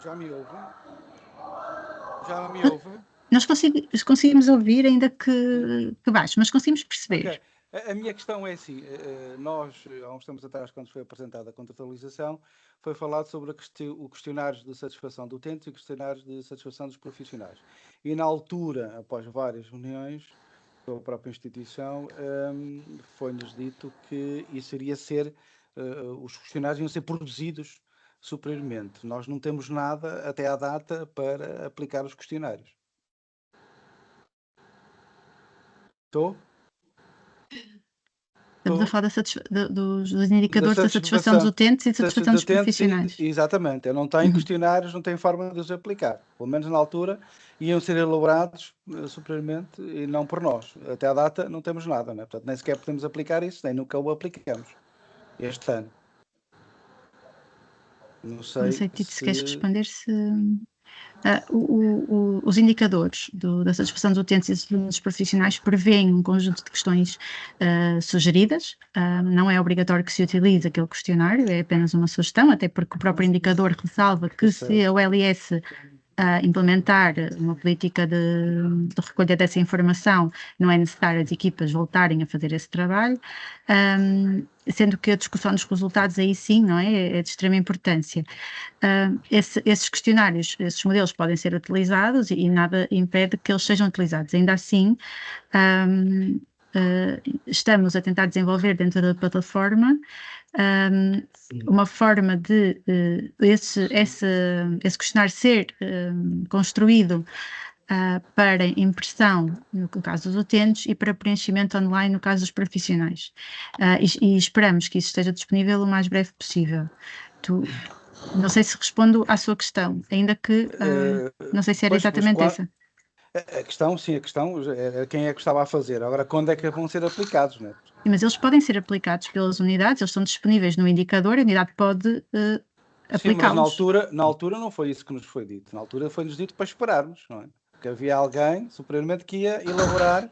Já me ouve? Já me ouve? Nós conseguimos ouvir, ainda que baixo, mas conseguimos perceber. Okay. A minha questão é assim, nós, há uns tempos atrás, quando foi apresentada a contratualização, foi falado sobre o questionário de satisfação do utente e o questionário de satisfação dos profissionais. E na altura, após várias reuniões com a própria instituição, foi-nos dito que isso iria ser, os questionários iam ser produzidos superiormente. Nós não temos nada até à data para aplicar os questionários. Estou? Estamos a falar dos indicadores da satisfação dos utentes e da satisfação dos profissionais. Exatamente. Eu não tenho questionários, não tenho forma de os aplicar. Pelo menos na altura iam ser elaborados superiormente e não por nós. Até à data não temos nada, né? Portanto, nem sequer podemos aplicar isso, nem nunca o aplicamos este ano. Não sei Tito, se queres responder se... os indicadores da satisfação dos utentes e dos profissionais prevêem um conjunto de questões sugeridas. Não é obrigatório que se utilize aquele questionário, é apenas uma sugestão, até porque o próprio indicador ressalva que se a OLS implementar uma política de recolha dessa informação, não é necessário as equipas voltarem a fazer esse trabalho, sendo que a discussão dos resultados aí sim, não é de extrema importância. Esses questionários, esses modelos podem ser utilizados e nada impede que eles sejam utilizados. Ainda assim, estamos a tentar desenvolver dentro da plataforma uma forma de esse questionário ser construído para impressão, no caso dos utentes, e para preenchimento online, no caso dos profissionais. E esperamos que isso esteja disponível o mais breve possível. Não sei se respondo à sua questão, ainda que não sei se era exatamente essa. A questão era quem é que estava a fazer. Agora, quando é que vão ser aplicados, não é? Mas eles podem ser aplicados pelas unidades, eles estão disponíveis no indicador, a unidade pode aplicá-los. Sim, mas na altura não foi isso que nos foi dito. Na altura foi-nos dito para esperarmos, não é? Que havia alguém, superiormente, que ia elaborar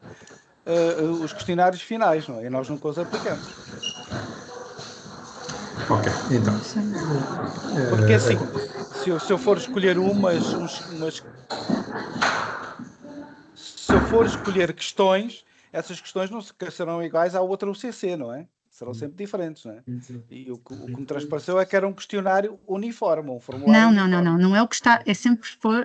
os questionários finais, não é? E nós nunca os aplicamos. Ok, então. Porque assim, se eu for escolher se eu for escolher questões, essas questões não serão iguais à outra UCC, não é? Serão sempre diferentes, não é? E o que me transpareceu é que era um questionário uniforme, um formulário uniforme. Não é o que está,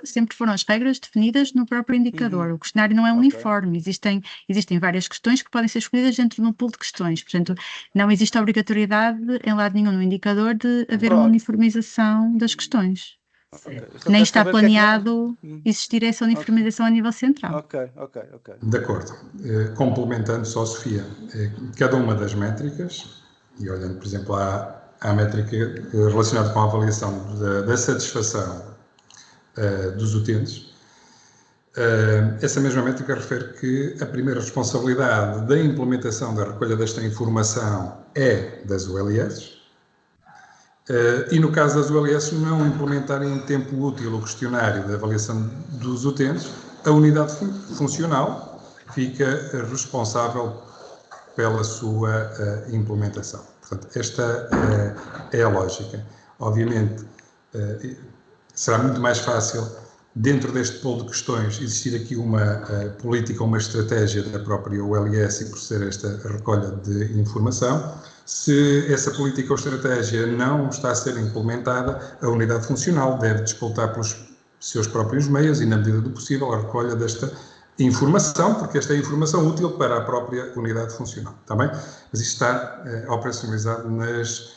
sempre foram as regras definidas no próprio indicador. O questionário não é uniforme, existem várias questões que podem ser escolhidas dentro de um pool de questões, portanto, não existe a obrigatoriedade em lado nenhum no indicador de haver uma uniformização das questões. Nem está planeado existir essa uniformização a nível central. Ok. De acordo. Complementando só, Sofia, cada uma das métricas, e olhando, por exemplo, à métrica relacionada com a avaliação da satisfação dos utentes, essa mesma métrica refere que a primeira responsabilidade da implementação da recolha desta informação é das ULS, e no caso das ULS não implementarem em tempo útil o questionário de avaliação dos utentes, a unidade funcional fica responsável pela sua implementação. Portanto, esta é a lógica. Obviamente, será muito mais fácil, dentro deste pool de questões, existir aqui uma política, uma estratégia da própria ULS e proceder a esta recolha de informação. Se essa política ou estratégia não está a ser implementada, a unidade funcional deve disputar pelos seus próprios meios e, na medida do possível, a recolha desta informação, porque esta é a informação útil para a própria unidade funcional, está bem? Mas isto está operacionalizado nas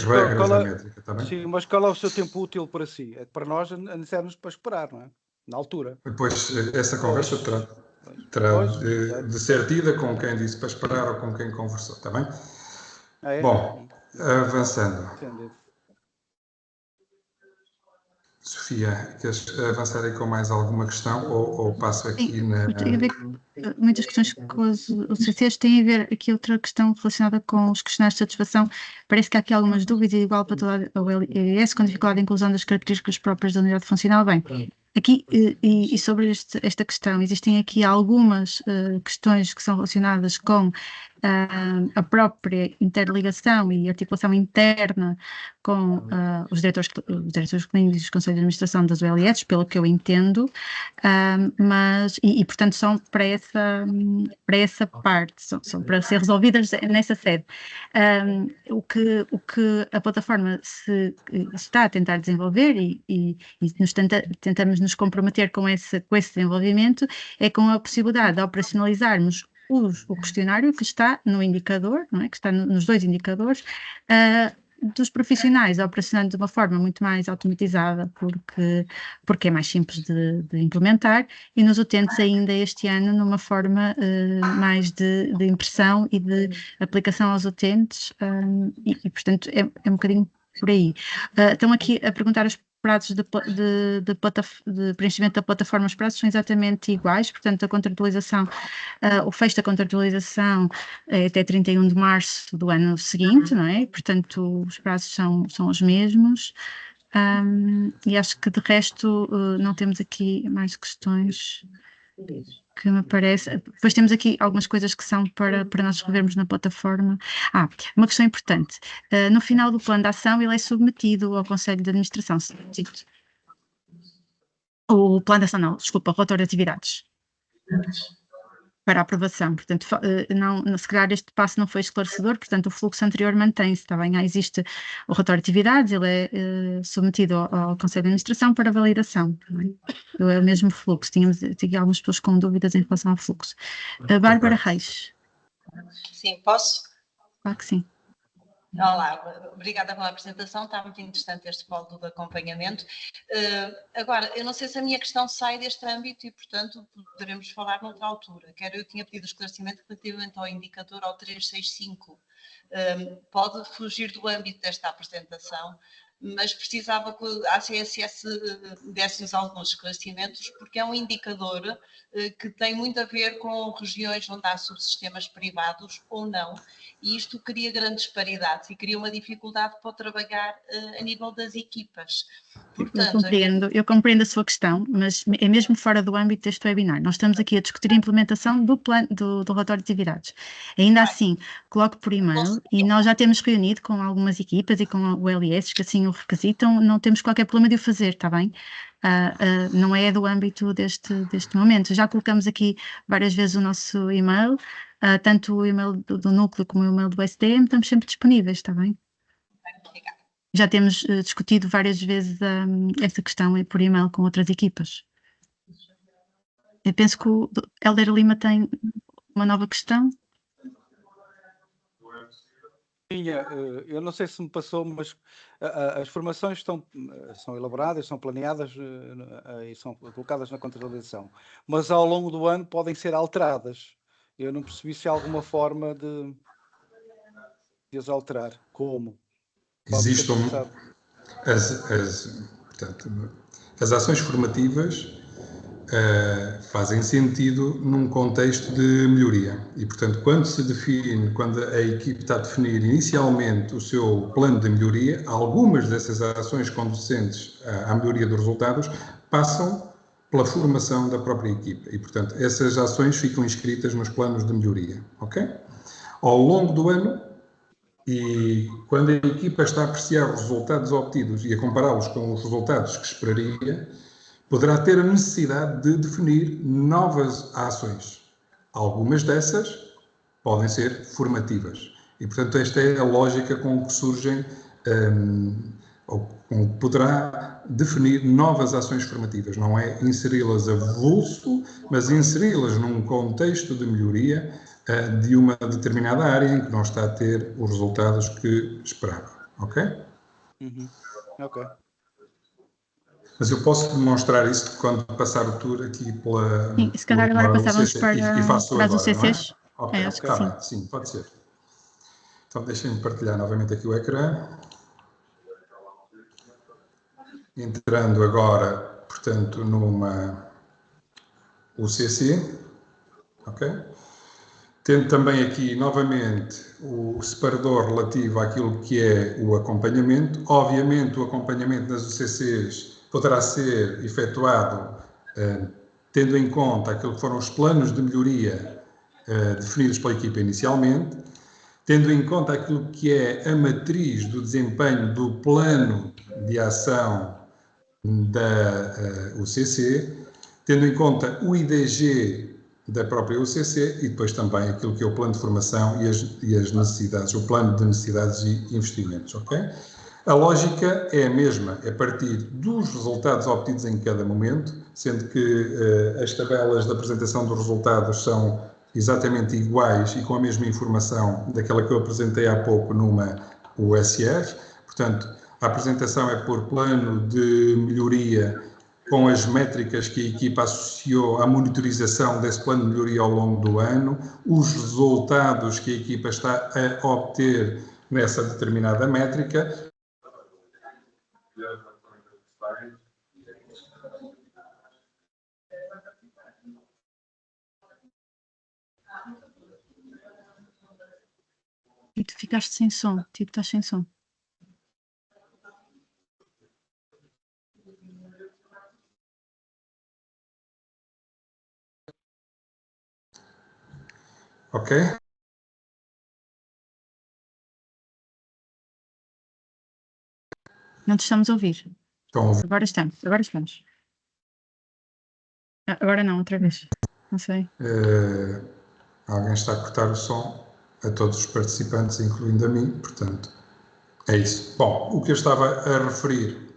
regras da métrica, está bem? Sim, mas qual é o seu tempo útil para si? É que para nós necessitamos para esperar, não é? Na altura. Depois, essa conversa terá de ser tida com quem disse para esperar ou com quem conversou, está bem? Bom, avançando. Entendido. Sofia, queres avançar aí com mais alguma questão ou passo aqui na... Tem a ver com muitas questões com os CCs, tem a ver aqui outra questão relacionada com os questionários de satisfação. Parece que há aqui algumas dúvidas, igual para toda a ULS, com dificuldade de inclusão das características próprias da unidade funcional. Bem, aqui, e sobre esta questão, existem aqui algumas questões que são relacionadas com a própria interligação e articulação interna com os diretores clínicos e os conselhos de administração das ULS, pelo que eu entendo, mas, portanto, são para essa parte, são para ser resolvidas nessa sede. O que a plataforma se está a tentar desenvolver e tentamos nos comprometer com esse desenvolvimento é com a possibilidade de operacionalizarmos o questionário que está no indicador, não é? Que está nos dois indicadores, dos profissionais operacionando de uma forma muito mais automatizada, porque é mais simples de implementar, e nos utentes ainda este ano numa forma mais de impressão e de aplicação aos utentes, portanto é um bocadinho por aí. Estão aqui a perguntar os prazos de preenchimento da plataforma, os prazos são exatamente iguais, portanto a contratualização, o fecho da contratualização é até 31 de março do ano seguinte, não é? Portanto os prazos são os mesmos, e acho que de resto não temos aqui mais questões que me parece. Depois temos aqui algumas coisas que são para nós escrevermos na plataforma. Uma questão importante. No final do plano de ação, ele é submetido ao Conselho de Administração. O plano de ação, não, desculpa, o relatório de atividades. Para aprovação, portanto, se calhar este passo não foi esclarecedor, portanto o fluxo anterior mantém-se, está bem? Existe o relatório de atividades, ele é submetido ao Conselho de Administração para validação, tá bem? É o mesmo fluxo, tinha algumas pessoas com dúvidas em relação ao fluxo. Bárbara Reis. Sim, posso? Claro que sim. Olá, obrigada pela apresentação, está muito interessante este polo de acompanhamento. Agora, eu não sei se a minha questão sai deste âmbito e, portanto, poderemos falar noutra altura. Eu tinha pedido esclarecimento relativamente ao indicador ao 365. Pode fugir do âmbito desta apresentação, mas precisava que a ACSS desse-nos alguns esclarecimentos, porque é um indicador que tem muito a ver com regiões onde há subsistemas privados ou não, e isto cria grandes disparidades e cria uma dificuldade para trabalhar a nível das equipas. Portanto, eu compreendo a sua questão, mas é mesmo fora do âmbito deste webinar. Nós estamos aqui a discutir a implementação do plano do relatório de atividades. Ainda assim, coloco por e-mail e nós já temos reunido com algumas equipas e com o LS que assim o requisitam, não temos qualquer problema de o fazer, está bem? Não é do âmbito deste momento. Já colocamos aqui várias vezes o nosso e-mail, tanto o e-mail do núcleo como o e-mail do SDM, estamos sempre disponíveis, está bem? Obrigada. Já temos discutido várias vezes esta questão por e-mail com outras equipas. Eu penso que o Helder Lima tem uma nova questão. Eu não sei se me passou, mas as formações são elaboradas, são planeadas e são colocadas na contabilização, mas ao longo do ano podem ser alteradas. Eu não percebi se há alguma forma de as alterar. Como? Existem portanto, as ações formativas fazem sentido num contexto de melhoria e, portanto, quando a equipe está a definir inicialmente o seu plano de melhoria, algumas dessas ações conducentes à melhoria dos resultados passam pela formação da própria equipa e, portanto, essas ações ficam inscritas nos planos de melhoria, ok? Ao longo do ano, e quando a equipa está a apreciar os resultados obtidos e a compará-los com os resultados que esperaria, poderá ter a necessidade de definir novas ações. Algumas dessas podem ser formativas. E, portanto, esta é a lógica com que surgem, ou com que poderá definir novas ações formativas. Não é inseri-las a vulso, mas inseri-las num contexto de melhoria de uma determinada área em que não está a ter os resultados que esperava. Ok? Ok. Mas eu posso demonstrar isso quando passar o tour aqui pela... Sim, se calhar agora passávamos para as UCCs. Ok, acho que sim. Sim, pode ser. Então deixem-me partilhar novamente aqui o ecrã. Entrando agora, portanto, numa UCC. Ok? Tendo também aqui, novamente, o separador relativo àquilo que é o acompanhamento. Obviamente, o acompanhamento das UCCs poderá ser efetuado tendo em conta aquilo que foram os planos de melhoria definidos pela equipa inicialmente, tendo em conta aquilo que é a matriz do desempenho do plano de ação da UCC, tendo em conta o IDG da própria UCC e depois também aquilo que é o plano de formação e as necessidades, o plano de necessidades e investimentos, ok? A lógica é a mesma, é partir dos resultados obtidos em cada momento, sendo que as tabelas de apresentação dos resultados são exatamente iguais e com a mesma informação daquela que eu apresentei há pouco numa USR. Portanto, a apresentação é por plano de melhoria com as métricas que a equipa associou à monitorização desse plano de melhoria ao longo do ano, os resultados que a equipa está a obter nessa determinada métrica. E tu ficaste sem som, tipo, estás sem som. Ok? Não te estamos a ouvir. Agora estamos. Agora não, outra vez. Não sei. Alguém está a cortar o som a todos os participantes, incluindo a mim, portanto, é isso. Bom, o que eu estava a referir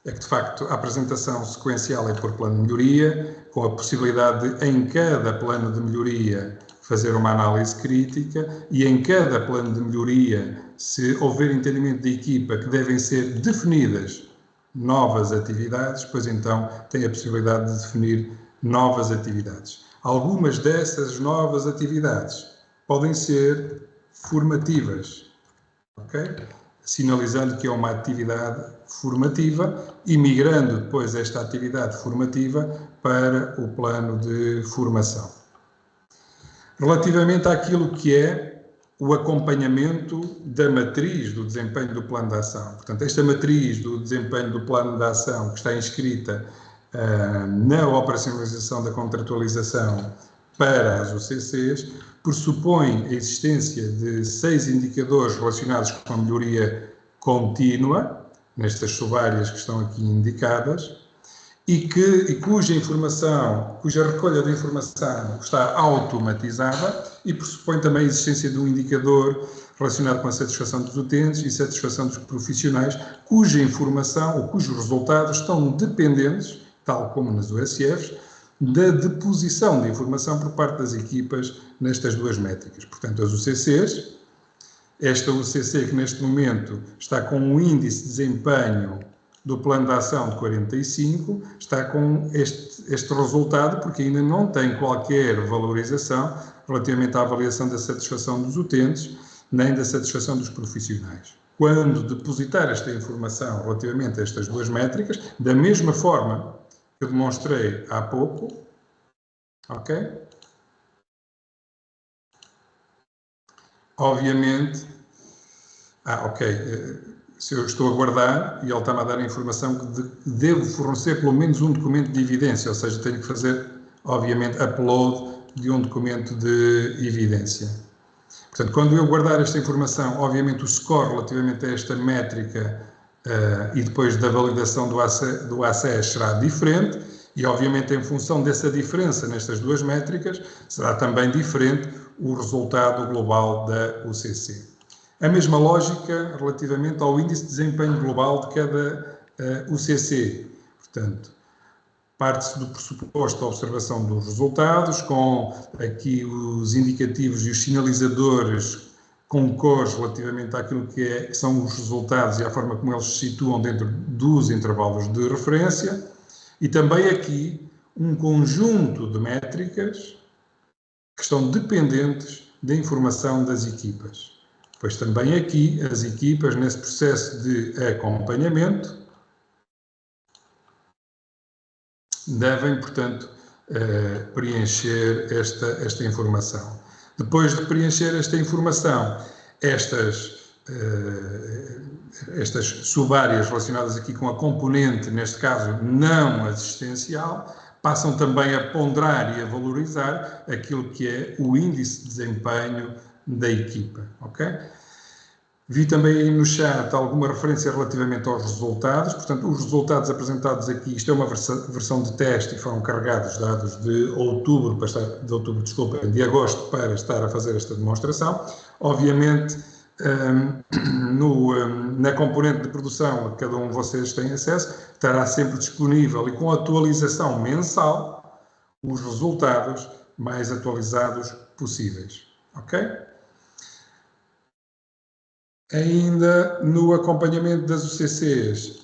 é que, de facto, a apresentação sequencial é por plano de melhoria, com a possibilidade de, em cada plano de melhoria, fazer uma análise crítica e, em cada plano de melhoria, se houver entendimento da equipa que devem ser definidas novas atividades, pois então tem a possibilidade de definir novas atividades. Algumas dessas novas atividades podem ser formativas, ok? Sinalizando que é uma atividade formativa e migrando depois esta atividade formativa para o plano de formação. Relativamente àquilo que é o acompanhamento da matriz do desempenho do plano de ação. Portanto, esta matriz do desempenho do plano de ação que está inscrita na operacionalização da contratualização para as UCCs pressupõe a existência de 6 indicadores relacionados com a melhoria contínua, nestas subáreas que estão aqui indicadas, e cuja recolha de informação está automatizada e pressupõe também a existência de um indicador relacionado com a satisfação dos utentes e satisfação dos profissionais, cuja informação ou cujos resultados estão dependentes, tal como nas USFs, da deposição de informação por parte das equipas nestas duas métricas. Portanto, as UCCs, esta UCC que neste momento está com um índice de desempenho do plano de ação de 45, está com este resultado porque ainda não tem qualquer valorização relativamente à avaliação da satisfação dos utentes, nem da satisfação dos profissionais. Quando depositar esta informação relativamente a estas duas métricas, da mesma forma que eu demonstrei há pouco, ok? Obviamente, se eu estou a guardar e ele está-me a dar a informação que devo fornecer pelo menos um documento de evidência, ou seja, tenho que fazer, obviamente, upload de um documento de evidência. Portanto, quando eu guardar esta informação, obviamente o score relativamente a esta métrica e depois da validação do ACES será diferente e, obviamente, em função dessa diferença nestas duas métricas, será também diferente o resultado global da UCC. A mesma lógica relativamente ao índice de desempenho global de cada UCC. Portanto, parte-se do pressuposto da observação dos resultados, com aqui os indicativos e os sinalizadores com cores relativamente àquilo que são os resultados e à forma como eles se situam dentro dos intervalos de referência, e também aqui um conjunto de métricas que estão dependentes da informação das equipas. Pois também aqui as equipas, nesse processo de acompanhamento, devem, portanto, preencher esta informação. Depois de preencher esta informação, estas subáreas relacionadas aqui com a componente, neste caso não assistencial, passam também a ponderar e a valorizar aquilo que é o índice de desempenho da equipa, ok? Vi também aí no chat alguma referência relativamente aos resultados, portanto, os resultados apresentados aqui, isto é uma versão de teste e foram carregados dados de agosto para estar a fazer esta demonstração. Obviamente, na componente de produção que cada um de vocês tem acesso, estará sempre disponível e com atualização mensal os resultados mais atualizados possíveis, ok? Ainda no acompanhamento das UCCs,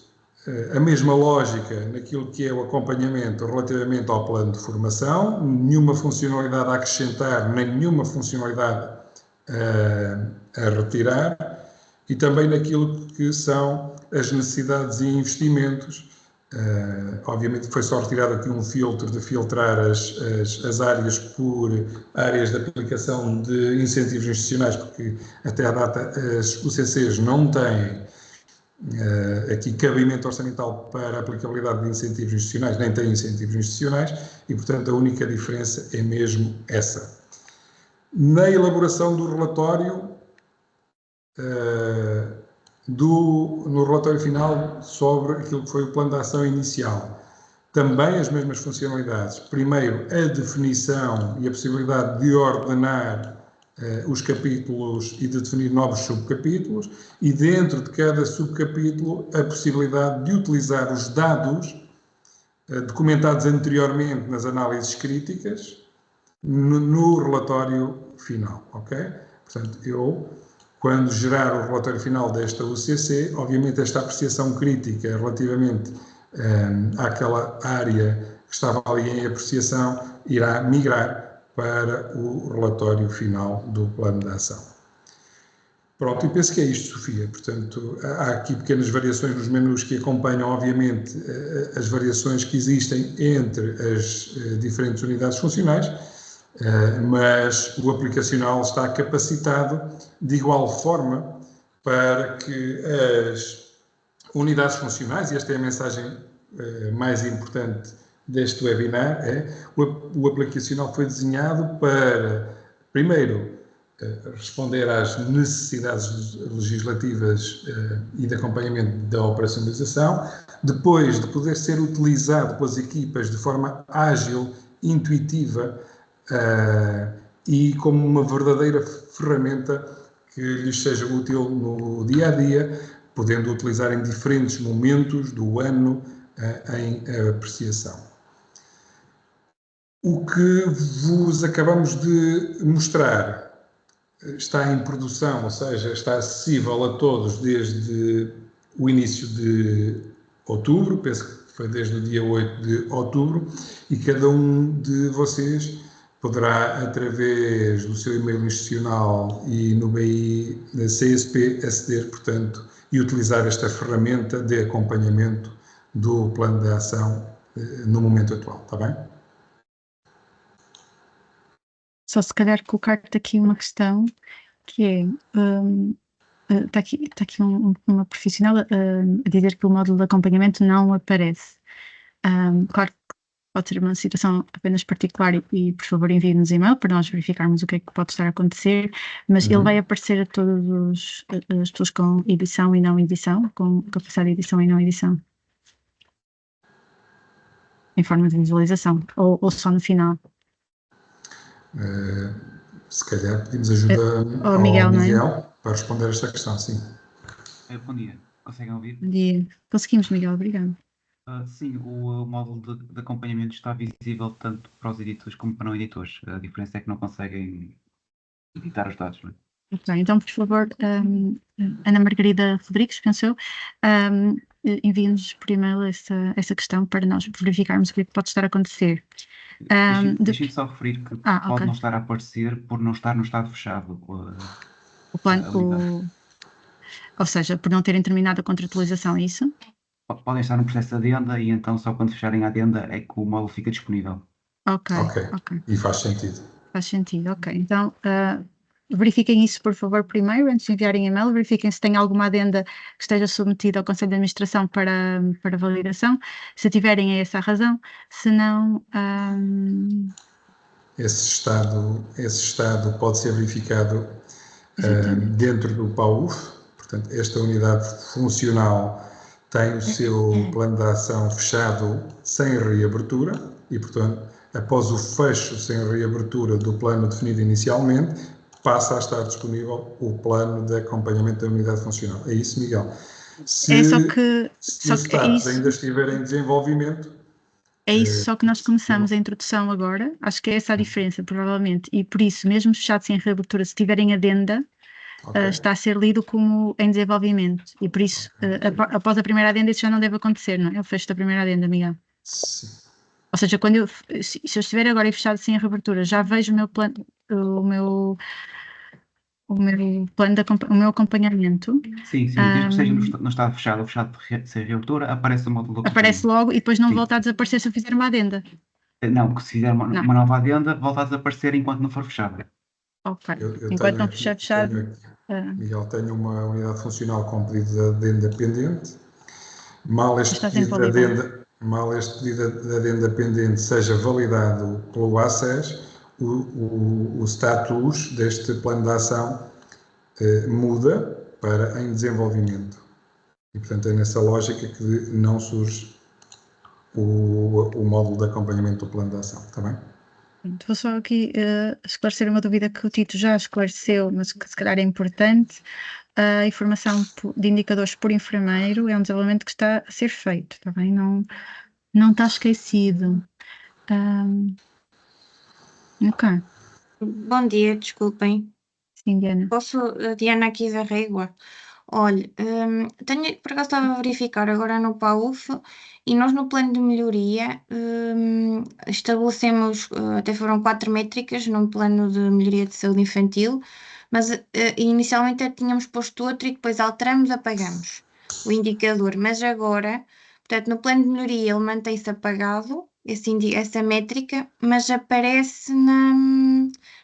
a mesma lógica naquilo que é o acompanhamento relativamente ao plano de formação, nenhuma funcionalidade a acrescentar, nem nenhuma funcionalidade a retirar, e também naquilo que são as necessidades e investimentos. Obviamente foi só retirado aqui um filtro de filtrar as áreas por áreas de aplicação de incentivos institucionais, porque até à data as UCCs não têm aqui cabimento orçamental para a aplicabilidade de incentivos institucionais, nem têm incentivos institucionais, e portanto a única diferença é mesmo essa. Na elaboração do relatório, no relatório final sobre aquilo que foi o plano de ação inicial, também as mesmas funcionalidades. Primeiro, a definição e a possibilidade de ordenar os capítulos e de definir novos subcapítulos, e dentro de cada subcapítulo a possibilidade de utilizar os dados documentados anteriormente nas análises críticas no relatório final, ok? Portanto, quando gerar o relatório final desta UCC, obviamente esta apreciação crítica relativamente àquela área que estava ali em apreciação irá migrar para o relatório final do plano de ação. Pronto, e penso que é isto, Sofia. Portanto, há aqui pequenas variações nos menus que acompanham, obviamente, as variações que existem entre as diferentes unidades funcionais, mas o aplicacional está capacitado de igual forma para que as unidades funcionais, e esta é a mensagem mais importante deste webinar, o aplicacional foi desenhado para, primeiro, responder às necessidades legislativas e de acompanhamento da operacionalização, depois de poder ser utilizado pelas equipas de forma ágil, intuitiva e como uma verdadeira ferramenta que lhes seja útil no dia-a-dia, podendo utilizar em diferentes momentos do ano em apreciação. O que vos acabamos de mostrar está em produção, ou seja, está acessível a todos desde o início de outubro, penso que foi desde o dia 8 de outubro, e cada um de vocês poderá, através do seu e-mail institucional e no BI da CSP, aceder, portanto, e utilizar esta ferramenta de acompanhamento do plano de ação no momento atual, está bem? Só se calhar colocar-te aqui uma questão, que é, está aqui uma profissional a dizer que o módulo de acompanhamento não aparece. Claro que pode ser uma situação apenas particular e por favor envie-nos e-mail para nós verificarmos o que é que pode estar a acontecer, mas ele vai aparecer a todas as pessoas com edição e não edição, com capacidade de edição e não edição, em forma de visualização, ou só no final. Se calhar pedimos ajuda ao Miguel, para responder a esta questão, sim. Bom dia, conseguem ouvir? Bom dia. Conseguimos, Miguel, obrigado. Sim, o módulo de acompanhamento está visível tanto para os editores como para não editores. A diferença é que não conseguem editar os dados, não é? Ok, então, por favor, Ana Margarida Rodrigues, penso eu, envie-nos por e-mail essa questão para nós verificarmos o que é que pode estar a acontecer. Deixem-me só referir que pode não estar a aparecer por não estar no estado fechado. O plano, ou seja, por não terem terminado a contratualização, é isso? Podem estar no processo de adenda e então só quando fecharem a adenda é que o módulo fica disponível. Ok. E faz sentido. Faz sentido, ok. Então, verifiquem isso, por favor, primeiro, antes de enviarem e-mail, verifiquem se tem alguma adenda que esteja submetida ao Conselho de Administração para validação. Se tiverem, é essa a razão. Se não... Esse estado pode ser verificado dentro do PAUF. Portanto, esta unidade funcional tem o seu plano de ação fechado sem reabertura e, portanto, após o fecho sem reabertura do plano definido inicialmente, passa a estar disponível o plano de acompanhamento da unidade funcional. É isso, Miguel? Se os status ainda estiver em desenvolvimento... É isso, só que nós começamos a introdução agora, acho que é essa a diferença, provavelmente, e por isso, mesmo fechado sem reabertura, se tiverem adenda, está a ser lido como em desenvolvimento, e por isso, após a primeira adenda, isso já não deve acontecer, não é? Eu fecho da primeira adenda, Miguel. Sim. Ou seja, se eu estiver agora fechado sem a reabertura, já vejo o meu plano, o meu acompanhamento. Sim, desde que esteja no estado fechado ou fechado sem reabertura, aparece o módulo. Aparece logo e depois não volta a desaparecer se eu fizer uma adenda. Não, que se fizer uma nova adenda, volta a desaparecer enquanto não for fechado. Ok, enquanto não estiver fechado. Miguel, tenho uma unidade funcional com pedido de adenda pendente. Mal este pedido de adenda pendente seja validado pelo ACES, o status deste plano de ação muda para em desenvolvimento. E, portanto, é nessa lógica que não surge o módulo de acompanhamento do plano de ação. Está bem? Vou só aqui esclarecer uma dúvida que o Tito já esclareceu, mas que se calhar é importante. A informação de indicadores por enfermeiro é um desenvolvimento que está a ser feito, está bem? Não está esquecido. Ok. Bom dia, desculpem. Sim, Diana. Diana aqui da Régua. Olha, por acaso estava a verificar agora no PAUF e nós no plano de melhoria estabelecemos, até foram 4 métricas num plano de melhoria de saúde infantil, mas inicialmente tínhamos posto outro e depois alteramos, apagamos o indicador, mas agora, portanto, no plano de melhoria ele mantém-se apagado, essa métrica, mas aparece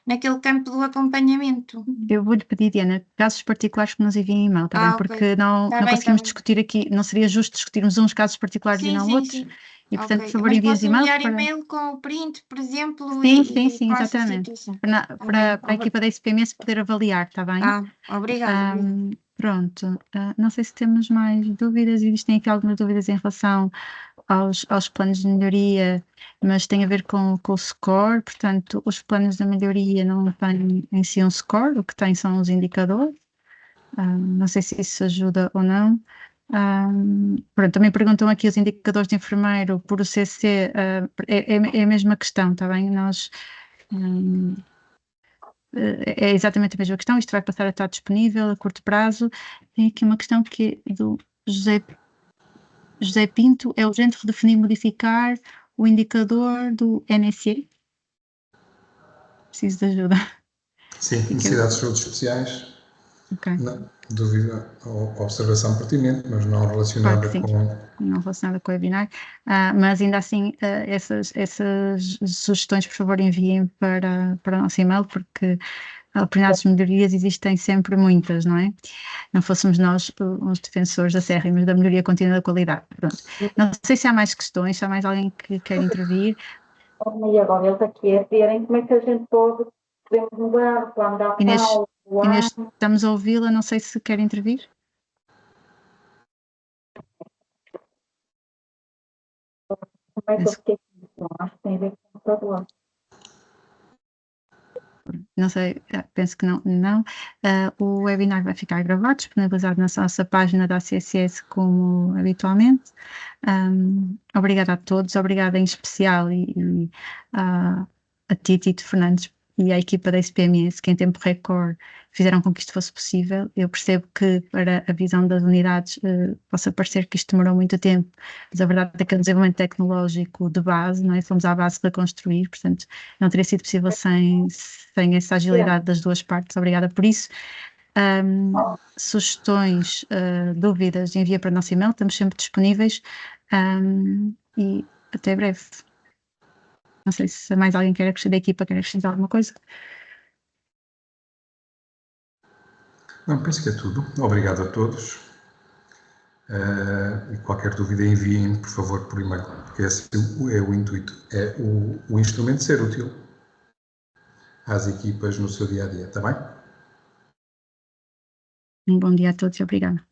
naquele campo do acompanhamento. Eu vou-lhe pedir, Diana, casos particulares que nos enviem e-mail, está bem? Ok. Porque não Tá bem, conseguimos tá bem. discutir aqui, não seria justo discutirmos uns casos particulares e Sim, não sim, outros. sim. E, portanto, Ok. por favor, Mas envie os posso e-mails enviar para... e-mail com o print, por exemplo, Sim, e sim, com essa exatamente. situação. Para a equipa da SPMS poder avaliar, está bem? Obrigada. Pronto, não sei se temos mais dúvidas, existem aqui algumas dúvidas em relação aos planos de melhoria, mas tem a ver com o score, portanto, os planos de melhoria não têm em si um score, o que tem são os indicadores, não sei se isso ajuda ou não. Pronto, também perguntam aqui os indicadores de enfermeiro por o CC, é a mesma questão, está bem? Nós... é exatamente a mesma questão, isto vai passar a estar disponível a curto prazo. Tem aqui uma questão que é do José Pinto, é urgente redefinir e modificar o indicador do NSE? Preciso de ajuda. Sim, necessidades de saúde especiais, Ok, não, dúvida ou observação pertinente, mas não relacionada claro que sim. com... Não relacionada com o webinar, mas ainda assim essas sugestões, por favor, enviem para o nosso e-mail, porque oportunidades de melhorias existem sempre muitas, não é? Não fôssemos nós uns defensores acérrimos da melhoria contínua da qualidade. Pronto. Não sei se há mais questões, se há mais alguém que quer intervir. E agora eles aqui a verem como é que a gente podemos mudar o plano de ação, Inês, estamos a ouvi-la, não sei se quer intervir. como é que eu fiquei com acho que tem a ver com o computador. Não sei, penso que não. O webinar vai ficar gravado, disponibilizado na nossa página da CSS como habitualmente. Obrigada a todos, obrigada em especial a Tito Fernandes e à equipa da SPMS, que em tempo recorde fizeram com que isto fosse possível. Eu percebo que para a visão das unidades possa parecer que isto demorou muito tempo, mas a verdade é que é um desenvolvimento tecnológico de base, não é? Fomos à base para construir, portanto não teria sido possível sem essa agilidade das duas partes. Obrigada por isso. Sugestões, dúvidas, envia para o nosso e-mail, estamos sempre disponíveis e até breve. Não sei se mais alguém quer acrescentar, da equipa quer acrescentar alguma coisa. Não, penso que é tudo. Obrigado a todos. E qualquer dúvida enviem, por favor, por e-mail, porque esse é o intuito, é o instrumento ser útil às equipas no seu dia-a-dia, está bem? Um bom dia a todos e obrigada.